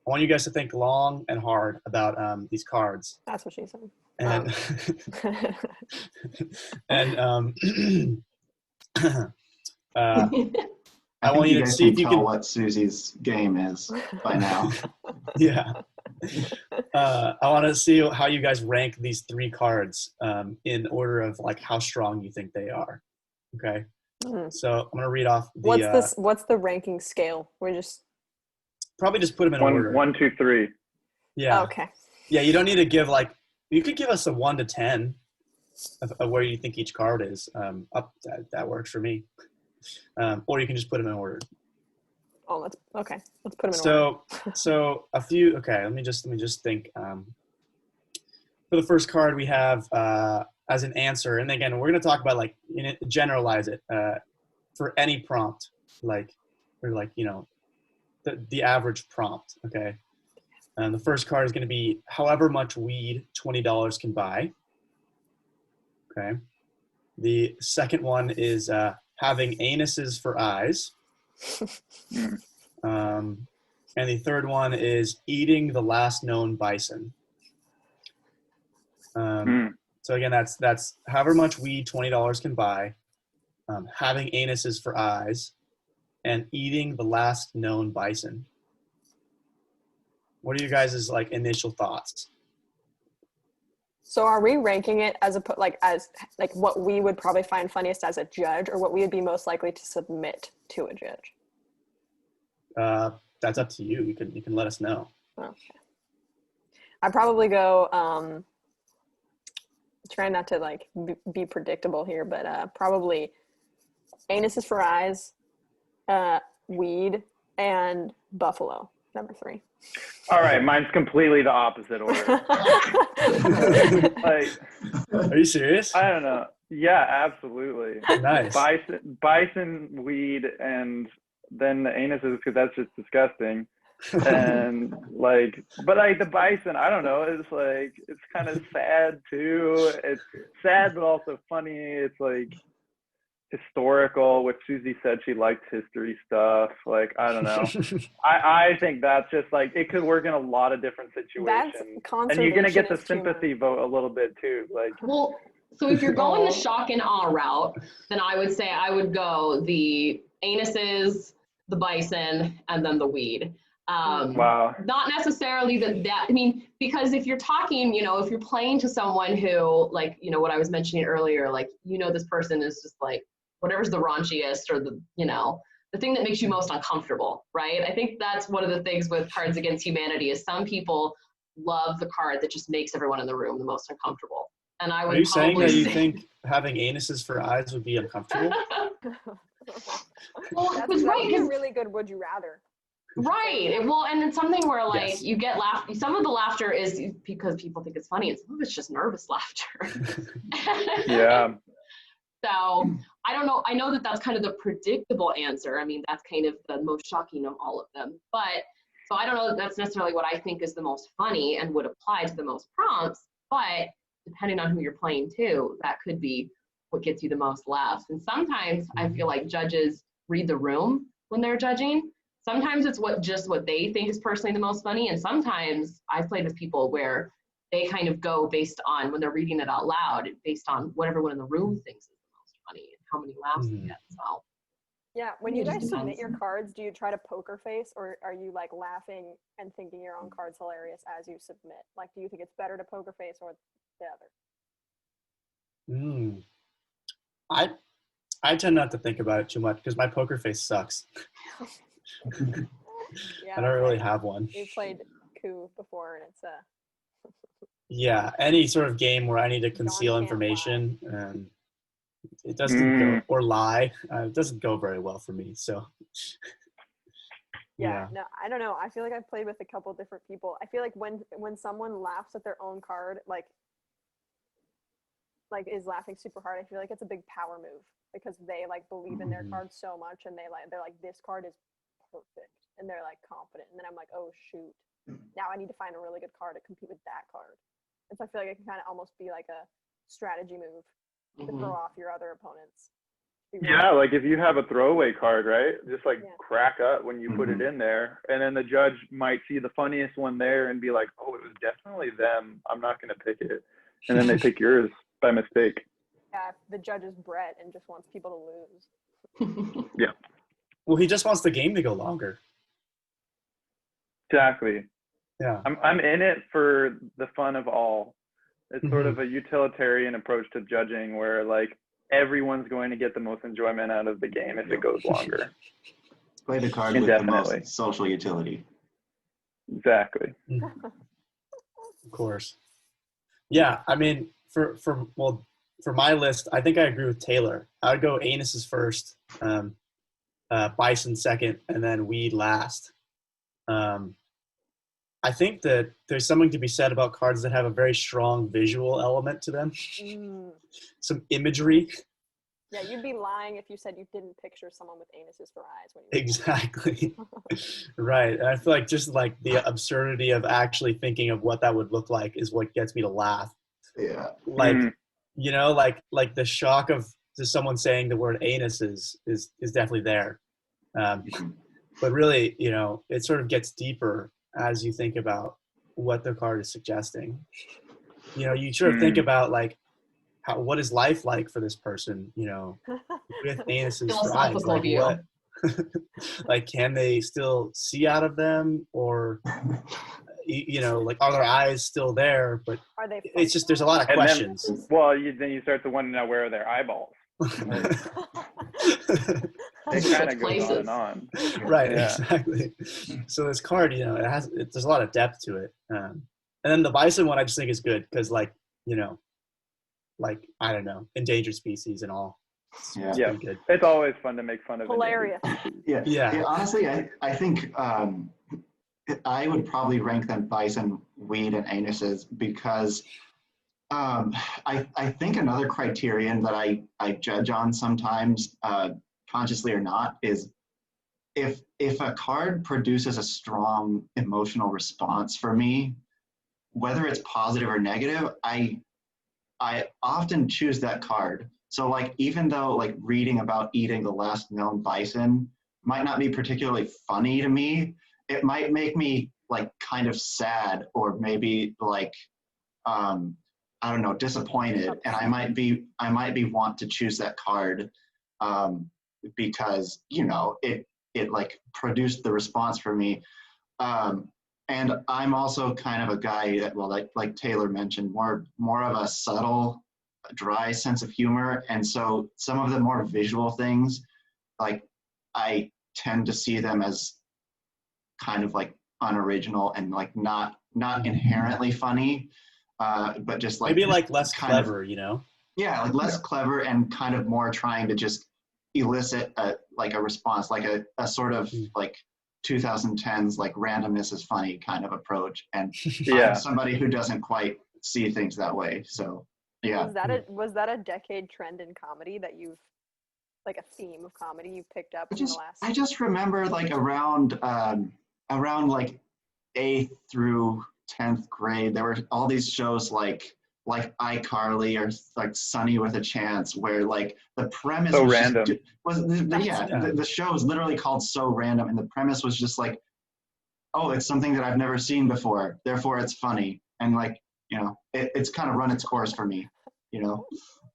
want you guys to think long and hard about these cards. That's what she said. And, I want you to see if you can what Susie's game is by now. Yeah. I want to see how you guys rank these 3 cards in order of like how strong you think they are. Okay. So I'm gonna read off the. What's the ranking scale? We're just probably just put them in order. 1, 2, 3. Yeah. Oh, okay. Yeah, you don't need to give like. You could give us a 1 to 10 of where you think each card is. That works for me. Or you can just put them in order. Oh, let's put them in order. So a few. Okay, let me just think. For the first card, we have as an answer, and again, we're going to talk about like generalize it for any prompt, like or like the average prompt. Okay, and the first card is going to be however much weed $20 can buy. Okay, the second one is having anuses for eyes. And the third one is eating the last known bison. So again, that's however much weed $20 can buy, having anuses for eyes, and eating the last known bison. What are you guys' like initial thoughts? So are we ranking it as what we would probably find funniest as a judge, or what we would be most likely to submit to a judge? That's up to you. You can let us know. Okay. I'd probably go. Trying not to like be predictable here, but probably anuses for eyes, weed, and buffalo. Number 3. All right, mine's completely the opposite order. Like, are you serious? I don't know. Yeah, absolutely. Nice. Bison, weed, and then the anuses, because that's just disgusting. And like, but like the bison, I don't know, it's kind of sad too. It's sad but also funny. It's like historical, which Susie said she liked history stuff. Like, I don't know. I think that's just like, it could work in a lot of different situations. And you're gonna get the sympathy vote a little bit too. Like, well, so if you're going the shock and awe route, then I would say I would go the anuses, the bison, and then the weed. Wow. Not necessarily that, I mean, because if you're talking, if you're playing to someone who, like, what I was mentioning earlier, like, this person is just like, whatever's the raunchiest or the thing that makes you most uncomfortable, right? I think that's one of the things with Cards Against Humanity is some people love the card that just makes everyone in the room the most uncomfortable. And I would Are you saying that you think having anuses for eyes would be uncomfortable? Well, That's was right. a really good would you rather. Right. Well, and it's something where like yes. you get some of the laughter is because people think it's funny and some of it's just nervous laughter. Yeah. So I don't know. I know that that's kind of the predictable answer. I mean, that's kind of the most shocking of all of them. But so I don't know that that's necessarily what I think is the most funny and would apply to the most prompts. But depending on who you're playing to, that could be what gets you the most laughs. And sometimes I feel like judges read the room when they're judging. Sometimes it's what they think is personally the most funny. And sometimes I've played with people where they kind of go based on when they're reading it out loud, based on what everyone in the room thinks is the most funny and how many laughs they get. So yeah, when you guys submit your cards, do you try to poker face, or are you like laughing and thinking your own card's hilarious as you submit? Like, do you think it's better to poker face or the other? I tend not to think about it too much because my poker face sucks. Yeah, I don't really have one. We've played coup before, and it's yeah, any sort of game where I need to conceal information and it doesn't go, or lie, it doesn't go very well for me. So yeah, no, I don't know. I feel like I've played with a couple different people. I feel like when someone laughs at their own card, like is laughing super hard, I feel like it's a big power move because they like believe in their card so much, and they're like, this card is perfect, and they're like confident, and then I'm like, oh shoot, now I need to find a really good card to compete with that card. And so I feel like it can kind of almost be like a strategy move to throw off your other opponents. Yeah, like if you have a throwaway card, right? Just like Yeah. crack up when you put it in there, and then the judge might see the funniest one there and be like, "Oh, it was definitely them. I'm not going to pick it," and then they pick yours by mistake. Yeah, the judge is Brett and just wants people to lose. Yeah, Well, he just wants the game to go longer. exactly. Yeah. I'm in it for the fun of all. It's sort of a utilitarian approach to judging where like everyone's going to get the most enjoyment out of the game if it goes longer. Play the card with the most social utility. Exactly. Of course. Yeah, I mean, for my list, I think I agree with Taylor. I would go anuses first, bison second, and then weed last. I think that there's something to be said about cards that have a very strong visual element to them. Some imagery. Yeah, you'd be lying if you said you didn't picture someone with anuses for eyes. When you Exactly. Right. And I feel like just like the absurdity of actually thinking of what that would look like is what gets me to laugh. Yeah. Like, you know, like the shock of just someone saying the word anus is definitely there. But really, you know, it sort of gets deeper as you think about what the card is suggesting. You know, you sort of think about like, what is life like for this person, you know, with anuses for eyes? Like what, like, can they still see out of them, or, you know, like, are their eyes still there? But are they? It's just, there's a lot of questions. Then you start to wonder now, where are their eyeballs? It kind of goes on and on. Right, exactly. So this card, you know, there's a lot of depth to it. And then the bison one I just think is good because, like, you know, like, I don't know, endangered species and all. It's good. It's always fun to make fun of hilarious. Yeah. Honestly, I think I would probably rank them bison, weed, and anuses because I think another criterion that I judge on sometimes, consciously or not, is if a card produces a strong emotional response for me, whether it's positive or negative, I often choose that card. So like, even though like reading about eating the last known bison might not be particularly funny to me, it might make me like kind of sad, or maybe like, I don't know, disappointed. And I might be want to choose that card because, you know, it like produced the response for me. And I'm also kind of a guy that, well, like Taylor mentioned, more of a subtle, dry sense of humor. And so some of the more visual things, like, I tend to see them as kind of like unoriginal and like not inherently funny, but just like maybe like less clever, you know? Yeah, like less clever and kind of more trying to just elicit like a response, like a sort of like 2010s like randomness is funny kind of approach. And I'm somebody who doesn't quite see things that way. So yeah. Was that a decade trend in comedy that you've, like a theme of comedy you picked up in the last? I just remember like around like 8th through 10th grade, there were all these shows like iCarly or like Sunny with a Chance, where like the premise so was random. The show is literally called So Random, and the premise was just like, oh, it's something that I've never seen before, therefore it's funny. And like, you know, it's kind of run its course for me, you know.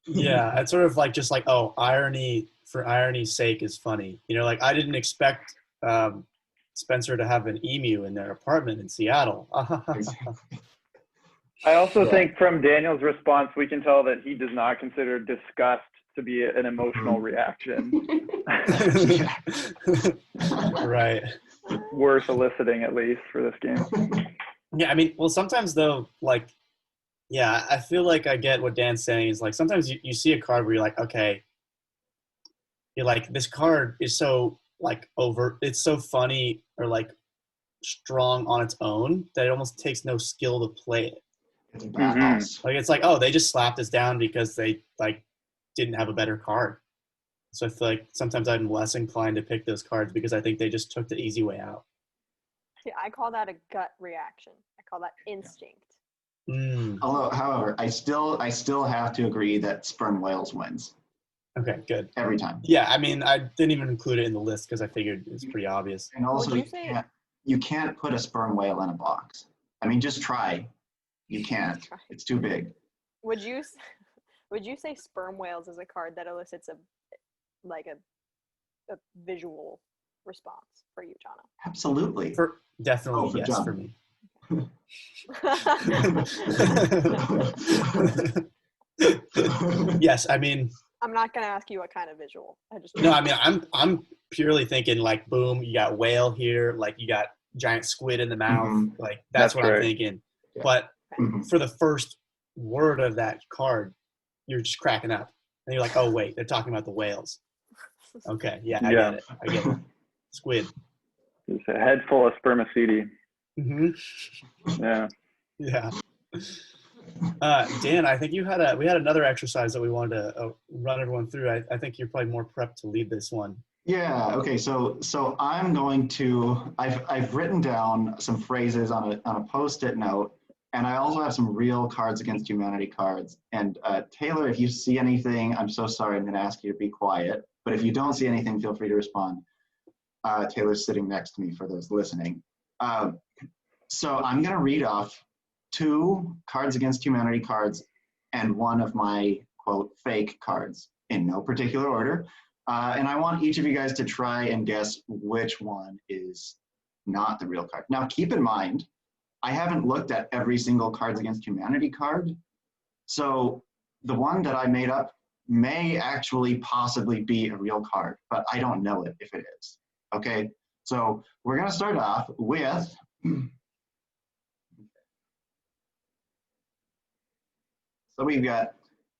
Yeah, it's sort of like just like, oh, irony for irony's sake is funny, you know. Like, I didn't expect Spencer to have an emu in their apartment in Seattle. I also think from Daniel's response, we can tell that he does not consider disgust to be an emotional reaction. Right. Worth eliciting, at least, for this game. Yeah, I mean, well, sometimes though, like, yeah, I feel like I get what Dan's saying is like, sometimes you see a card where you're like, okay, you're like, this card is so like overt, it's so funny or like strong on its own that it almost takes no skill to play it. It's a bathhouse. Like, it's like, oh, they just slapped us down because they like didn't have a better card. So I feel like sometimes I'm less inclined to pick those cards because I think they just took the easy way out. Yeah, I call that a gut reaction. I call that instinct. Although, however, I still have to agree that sperm whales wins Okay, good. every time. Yeah, I mean, I didn't even include it in the list because I figured it's pretty obvious. And also, Would you say- you can't put a sperm whale in a box. I mean, just try. You can't. Try. It's too big. Would you say sperm whales is a card that elicits a visual response for you, Jono? Absolutely. Definitely, for yes, John. for me. Yes, I mean, I'm not gonna ask you what kind of visual. no, I mean, I'm purely thinking like, boom, you got whale here, like you got giant squid in the mouth, Mhm. like that's what I'm great. thinking. Yeah. But Mhm. for the first word of that card, you're just cracking up, and you're like, oh wait, they're talking about the whales. Okay, yeah, I Yeah. get it. Squid. It's a head full of spermaceti. Hmm. Yeah. Yeah. Dan, I think we had another exercise that we wanted to run everyone through. I think you're probably more prepped to lead this one. Yeah. Okay. So I'm going to. I've written down some phrases on a Post-it note, and I also have some real Cards Against Humanity cards. And Taylor, if you see anything, I'm so sorry. I'm going to ask you to be quiet. But if you don't see anything, feel free to respond. Taylor's sitting next to me for those listening. So I'm going to read off 2 Cards Against Humanity cards and one of my, quote, fake cards in no particular order. And I want each of you guys to try and guess which one is not the real card. Now, keep in mind, I haven't looked at every single Cards Against Humanity card. So the one that I made up may actually possibly be a real card, but I don't know it if it is. Okay, so we're going to start off with so we've got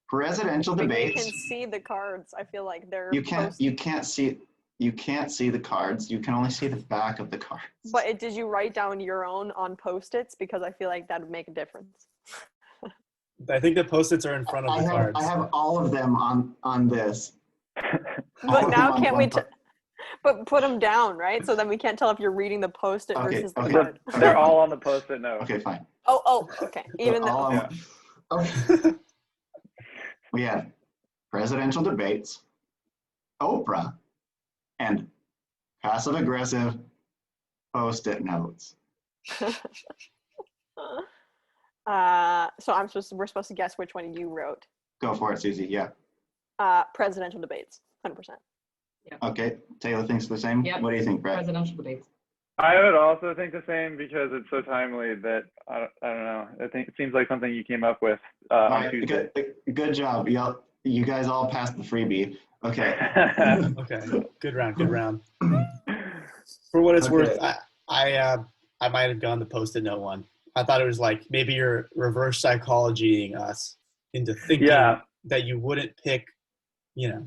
presidential But debates. you can see the cards. I feel like they're You can't see the cards. You can only see the back of the cards. But did you write down your own on Post-its? Because I feel like that would make a difference. I think the Post-its are in front of the cards. I have all of them on this. But now can't we? But put them down, right? So then we can't tell if you're reading the Post-it versus the card. They're all on the Post-it note. Okay, fine. Oh, okay. Even though. All okay. We have presidential debates, Oprah, and passive-aggressive Post-it notes. So we're supposed to guess which one you wrote. Go for it, Susie. Yeah. Presidential debates, 100%. Okay. Taylor thinks the same. Yep. What do you think, Brett? Presidential debates. I would also think the same because it's so timely that I don't know. I think it seems like something you came up with on Right, Tuesday. good job. You guys all passed the freebie. Okay. Okay, good round. For what it's worth, I might have gone the Post-it note one. I thought it was like maybe you're reverse psychologying us into thinking that you wouldn't pick, yeah.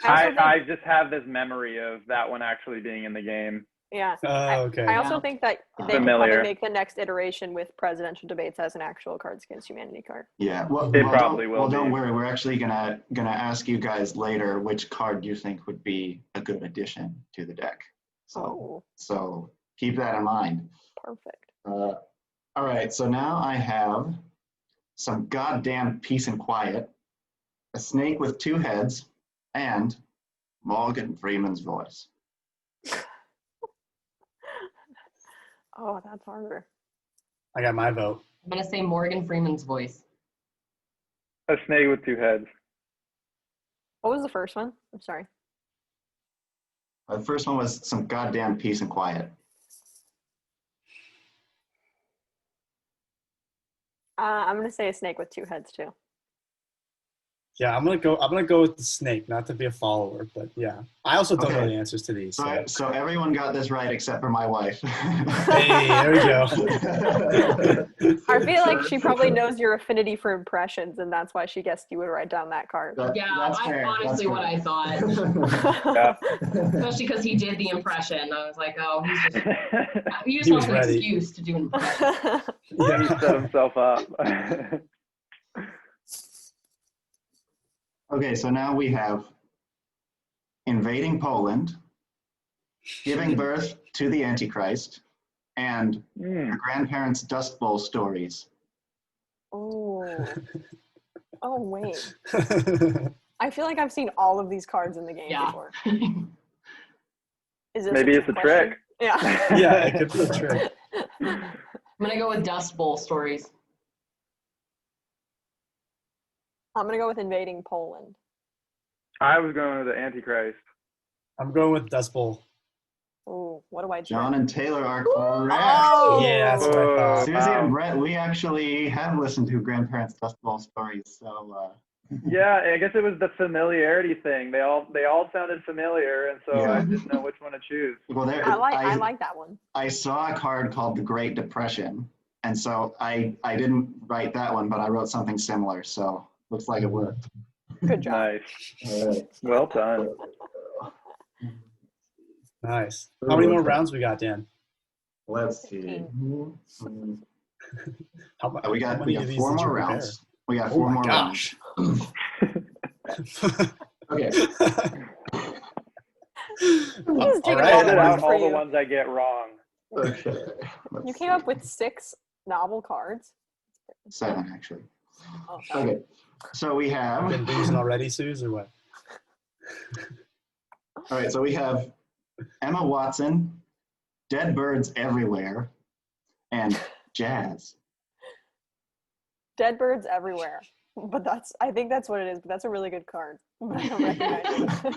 I just have this memory of that one actually being in the game. Yeah. Oh, okay. I also think that they could Familiar. probably make the next iteration with presidential debates as an actual Cards Against Humanity card. Yeah. Well, It probably will Well, don't be. worry. We're actually gonna ask you guys later which card you think would be a good addition to the deck. So keep that in mind. Perfect. All right. So now I have some goddamn peace and quiet, a snake with 2 heads, and Morgan Freeman's voice. Oh, that's harder. I got my vote. I'm going to say Morgan Freeman's voice. A snake with 2 heads. What was the first one? I'm sorry. The first one was some goddamn peace and quiet. I'm gonna say a snake with 2 heads too. Yeah, I'm gonna go with the snake, not to be a follower, but yeah. I also don't know the answers to these. So everyone got this right except for my wife. Hey, there we go. I feel like she probably knows your affinity for impressions, and that's why she guessed you would write down that card. Yeah, that's honestly what I thought. Especially because he did the impression. I was like, oh, he just wants an excuse to do an impression. He set himself up. Okay, so now we have invading Poland, giving birth to the Antichrist, and your grandparents' Dust Bowl stories. Oh. Oh, wait. I feel like I've seen all of these cards in the game before. Is this Maybe it's a question? trick. Yeah. Yeah, it could be a trick. I'm gonna go with Dust Bowl stories. I'm going to go with invading Poland. I was going with the Antichrist. I'm going with Dust Bowl. Ooh, what do I do? John and Taylor are correct. Oh! Yeah, that's what I thought. Susie and Brett, we actually have listened to grandparents' Dust Bowl stories, so Yeah, I guess it was the familiarity thing. They all sounded familiar, and so Yeah. I didn't know which one to choose. well, I like that one. I saw a card called the Great Depression, and so I didn't write that one, but I wrote something similar, so looks like it worked. Good job. Nice. All right. Well done. Nice. How many more rounds we got, Dan? Let's see. How We got many of these 4 did you more prepare? rounds. We got Oh 4 my more gosh. rounds. Okay. I'm just All taking right. all I the did ones out for all the you. ones I get wrong. Okay. You came up with 6 novel cards. 7, actually. Oh, Okay. So we have. Been losing already, Suze, or what? All right. So we have Emma Watson, Dead Birds Everywhere, and Jazz. Dead birds everywhere. But I think that's what it is, but that's a really good card. But I don't recognize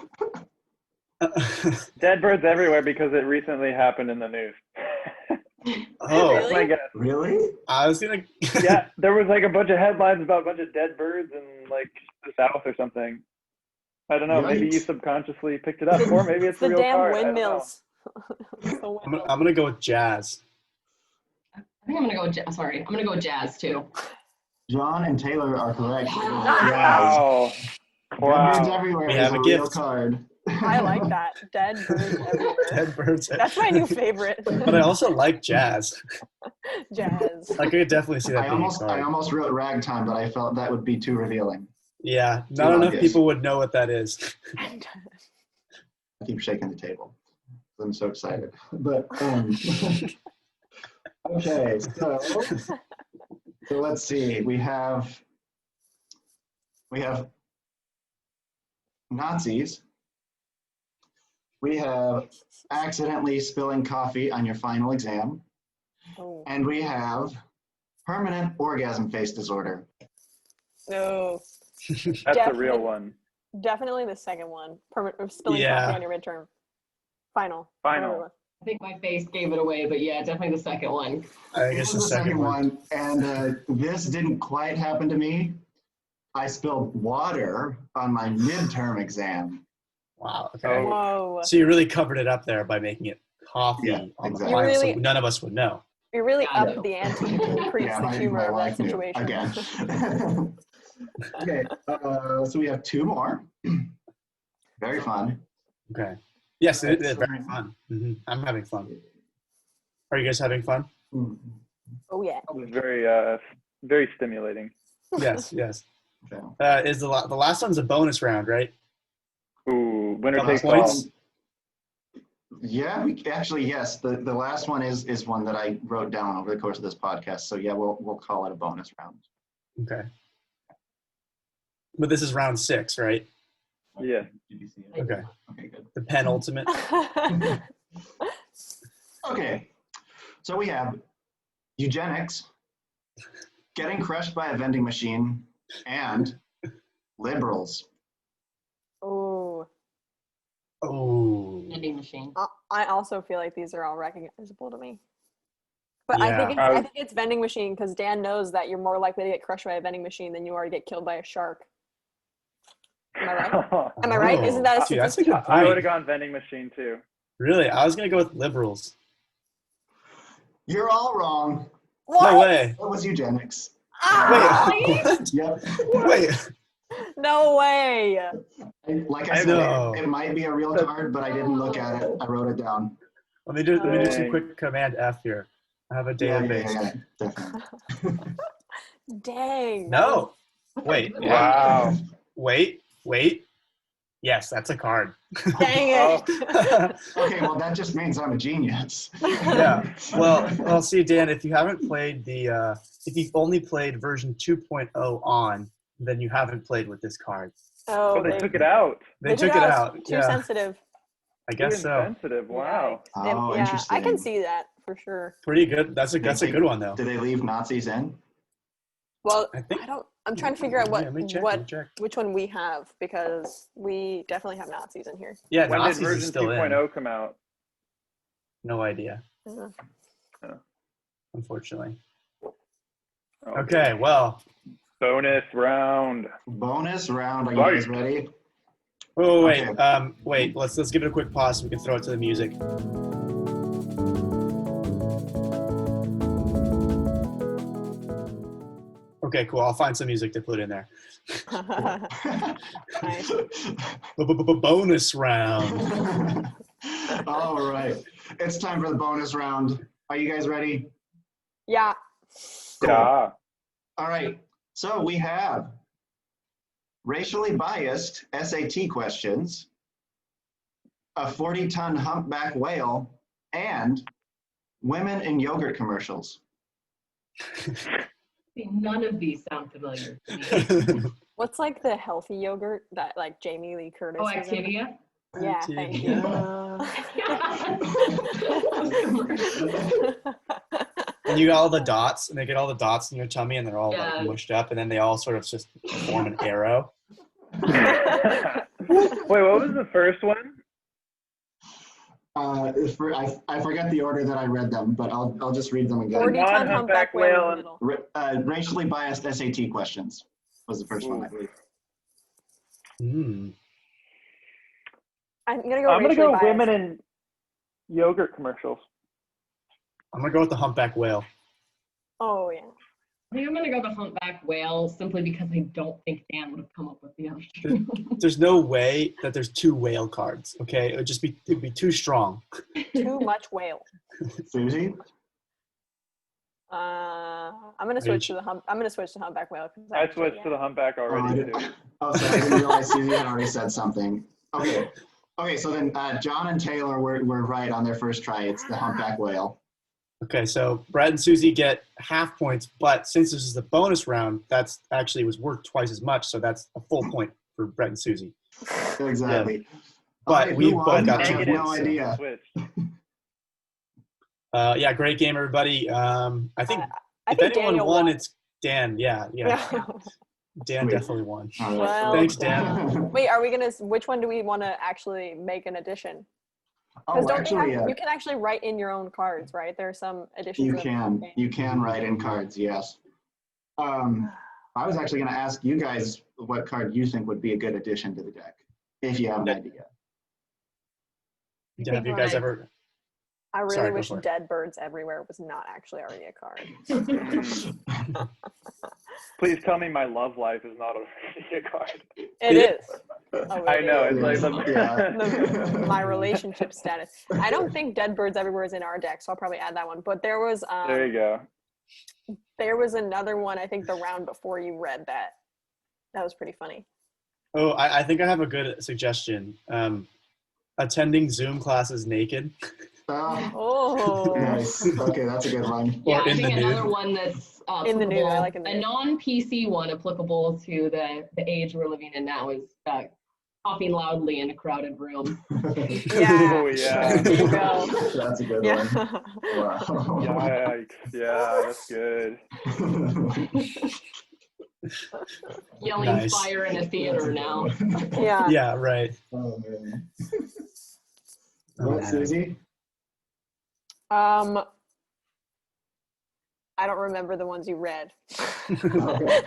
it. Dead birds everywhere because it recently happened in the news. Oh, That's my guess. Really? I was gonna. Yeah, there was like a bunch of headlines about a bunch of dead birds in like the South or something. I don't know. Maybe you Yikes. subconsciously picked it up, or maybe it's The a real damn card. I don't know. windmills. It's the I'm windmills. gonna go with Jazz. I think I'm gonna go with I'm gonna go with Jazz too. John and Taylor are correct. Jazz. Wow. Dead Birds Wow. Everywhere We is have a a real gift. card. I like that. Dead birds everywhere. Dead birds. That's my new favorite. But I also like Jazz. Jazz. I could definitely see that I being a almost card. wrote Ragtime, but I felt that would be too revealing. Yeah, not enough people would know what that is. I keep shaking the table. I'm so excited. But okay, so let's see. We have Nazis. We have accidentally spilling coffee on your final exam. Oh, And we have permanent orgasm face disorder. no. That's a real one. Definitely the second one. Spilling Yeah. coffee on your midterm. Final. Final. I think my face gave it away, but yeah, definitely the second one. I This guess is the the second one. and this didn't quite happen to me. I spilled water on my midterm exam. Wow. Okay. Oh. Whoa. So you really covered it up there by making it coffee Yeah, on the exactly. final, You really- so none of us would know. You really Yeah. upped the ante to increase the my humor of that wife knew situation. again. Okay, so we have 2 more. Very fun. Okay. Yes, it is very fun. I'm having fun. Are you guys having fun? Oh yeah. It was very stimulating. Yes, yes. Okay. Is the last one's a bonus round, right? Ooh, winner Double takes points? all. Yeah, actually, yes. The last one is one that I wrote down over the course of this podcast. So yeah, we'll call it a bonus round. Okay. But this is round 6, right? Yeah. Did you see it? Okay. Okay, good. The penultimate. Okay, so we have eugenics, getting crushed by a vending machine, and liberals. Oh. Oh. Vending machine. I also feel like these are all recognizable to me. But Yeah. I think it's vending machine because Dan knows that you're more likely to get crushed by a vending machine than you are to get killed by a shark. Am I right? Am I right? Oh, Isn't that a gee, that's a statistic? good I would point. have gone vending machine too. Really? I was going to go with liberals. You're all wrong. No way. It was eugenics. Ah, Wait, what? Yep. Wait. no way. Like I said, No. it might be a real card, but I didn't look at it. I wrote it down. Let me do some Dang. quick Command F here. I have a database. Yeah, definitely. Dang. No. Wait. Wow. Wait. Yes, that's a card. Dang it. Okay, well, that just means I'm a genius. Yeah. Well, see, Dan, if you haven't played if you've only played version 2.0 on, then you haven't played with this card. Oh, they took it out. They took it out. Too Yeah, sensitive. I guess Too so. insensitive. Wow. Oh, Yeah, interesting. I can see that for sure. Pretty good. That's a good one though. Do they leave Nazis in? Well, I think- I'm trying to figure out Yeah, let me check. which one we have, because we definitely have Nazis in here. Yeah, When Nazis did is version still 2.0 in. come out? No idea, Yeah. unfortunately. Oh, Okay, well. Bonus round. Bonus round. Are you guys ready? Oh wait, Okay. wait. Let's give it a quick pause so we can throw it to the music. Okay, cool. I'll find some music to put in there. Nice. Bonus round. All right. It's time for the bonus round. Are you guys ready? Yeah. Cool. Yeah. All right. So we have racially biased SAT questions, a 40-ton humpback whale, and women in yogurt commercials. None of these sound familiar to me. What's like the healthy yogurt that like Jamie Lee Curtis Oh, is in? Activia? Yeah, thank you. And you got all the dots, and they get all the dots in your tummy, and they're all Yeah. like mushed up, and then they all sort of just form an arrow. Wait, what was the first one? I forget the order that I read them, but I'll just read them again. 40-ton humpback whale in the middle. Racially biased SAT questions was the first one, I believe. I'm gonna go. I'm gonna racially go biased. women in yogurt commercials. I'm gonna go with the humpback whale. Oh yeah. I think I'm gonna go the humpback whale simply because I don't think Dan would have come up with the other two. There's no way that there's two whale cards. Okay, it'd be too strong. Too much whale. Susie? I'm gonna switch to humpback whale. I switched to the humpback already too. Oh, sorry, I didn't realize Susie had already said something. Okay, so then John and Taylor were right on their first try. It's the humpback whale. Okay, so Brett and Susie get half points, but since this is the bonus round, that's actually was worth twice as much, so that's a full point for Brett and Susie. Exactly. But Okay, we who both won? got I 2 have points. no idea. Switch. Yeah, great game, everybody. I think I if think anyone Daniel won, it's Dan. Yeah. Dan Sweet. definitely won. All right. Well Thanks, Dan. Wait, are we gonna? Which one do we want to actually make an addition? Because Oh, actually, you can actually write in your own cards, right? There are some editions. you of the can. game. You can write in cards, yes. I was actually going to ask you guys what card you think would be a good addition to the deck, if you have an idea. Have you guys ever? I really Sorry, go wish for it. Dead Birds Everywhere was not actually already a card. Please tell me my love life is not a card. It is. Oh, I it know. is. It's like My relationship status. I don't think Dead Birds Everywhere is in our deck, so I'll probably add that one. But there was there you go. there was another one, I think the round before you read that. That was pretty funny. Oh, I think I have a good suggestion. Attending Zoom classes naked. Oh. Nice. Okay, that's a good one. Yeah, Or I in the think nude. another one that's In the nude, I applicable- like in the a nude. non-PC one applicable to the age we're living in now is coughing loudly in a crowded room. Yeah. Oh yeah. There you go. That's a good Yeah. one. Wow. Yikes. Yeah, that's good. Yelling Nice. fire in a theater now. Yeah. Yeah, right. Oh, man. Oh, What, man. Susie? I don't remember the ones you read. Okay.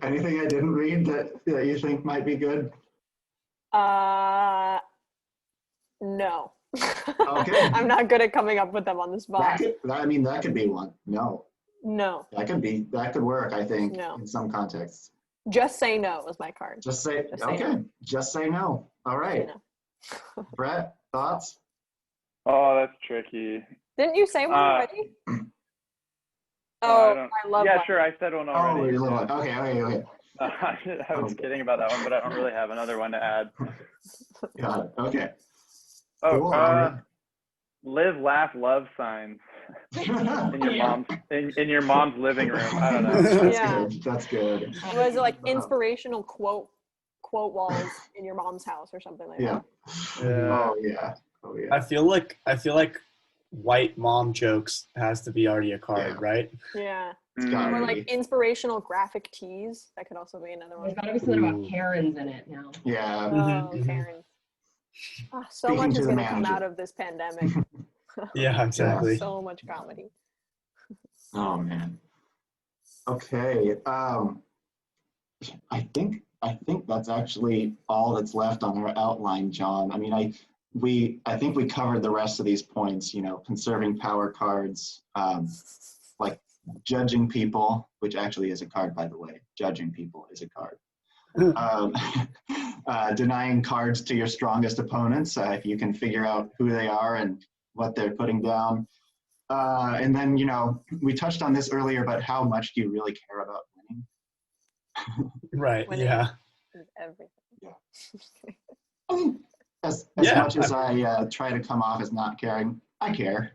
Anything I didn't read that you think might be good? No. Okay. I'm not good at coming up with them on the spot. That could be one. No. No. That could work, I think, No. in some contexts. Just say no was my card. Just say, Just say okay. no. Just say no. All right. No. Brett, thoughts? Oh, that's tricky. Didn't you say one already? I Oh, don't- I love Yeah, one. sure. I said one Oh, already. you're little. Okay. I was kidding about that one, but I don't really have another one to add. Got it. Okay. Oh, Cool. All right. live, laugh, love signs in your Yeah. mom's living room. I don't know. That's Yeah. good. That's good. Was it like inspirational quote walls in your mom's house or something like Yeah. that? Oh yeah. Oh yeah. I feel like white mom jokes has to be already a card, Yeah. right? Yeah. It's gotta Or be. like inspirational graphic tees. That could also be another There's one. got to be something about Ooh. Karens in it now. Yeah. Oh, mhm. Karen. So Speaking much to is the going to come manager. out of this pandemic. Yeah, exactly. So much comedy. Oh man. Okay. I think that's actually all that's left on our outline, John. I mean, I think we covered the rest of these points. You know, conserving power cards, like judging people, which actually is a card, by the way. Judging people is a card. Denying cards to your strongest opponents if you can figure out who they are and what they're putting down. And then, you know, we touched on this earlier, but how much do you really care about winning? Right. Winning Yeah. is everything. Yeah. I mean, as Yeah, much as I try to come off as not caring, I care.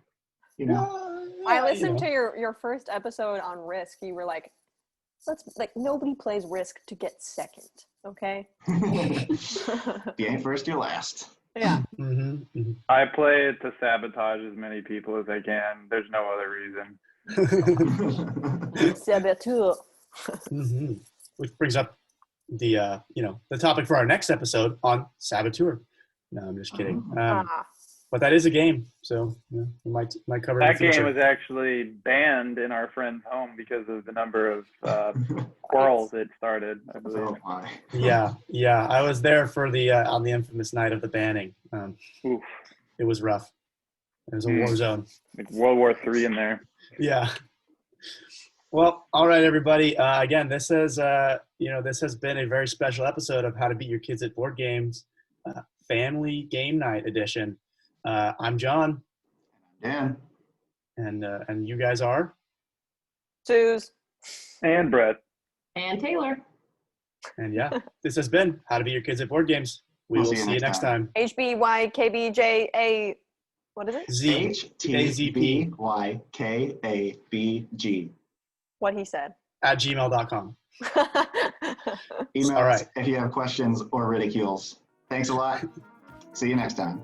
You know. I listened you know. to your first episode on Risk. You were like, nobody plays Risk to get second, okay? If you ain't first, you're last. Yeah. Mhm, mhm. I play it to sabotage as many people as I can. There's no other reason. Saboteur. Mhm. Which brings up the the topic for our next episode on Saboteur. No, I'm just kidding. But that is a game, so we might cover it in That the future. game was actually banned in our friend's home because of the number of quarrels it started, I believe. Oh my. Yeah. I was there for the on the infamous night of the banning. Oof. It was rough. It was a war zone. Like World War III in there. Yeah. Well, all right, everybody. Again, this has been a very special episode of How to Beat Your Kids at Board Games, Family Game Night Edition. I'm John, Dan. and you guys are. Suze. And Brett. And Taylor. And yeah, this has been How to Beat Your Kids at Board Games. We will see you next time. HBYKBJA. What is it? Z. HTBYKABG. What he said. @gmail.com. Email All us right. if you have questions or ridicules. Thanks a lot. See you next time.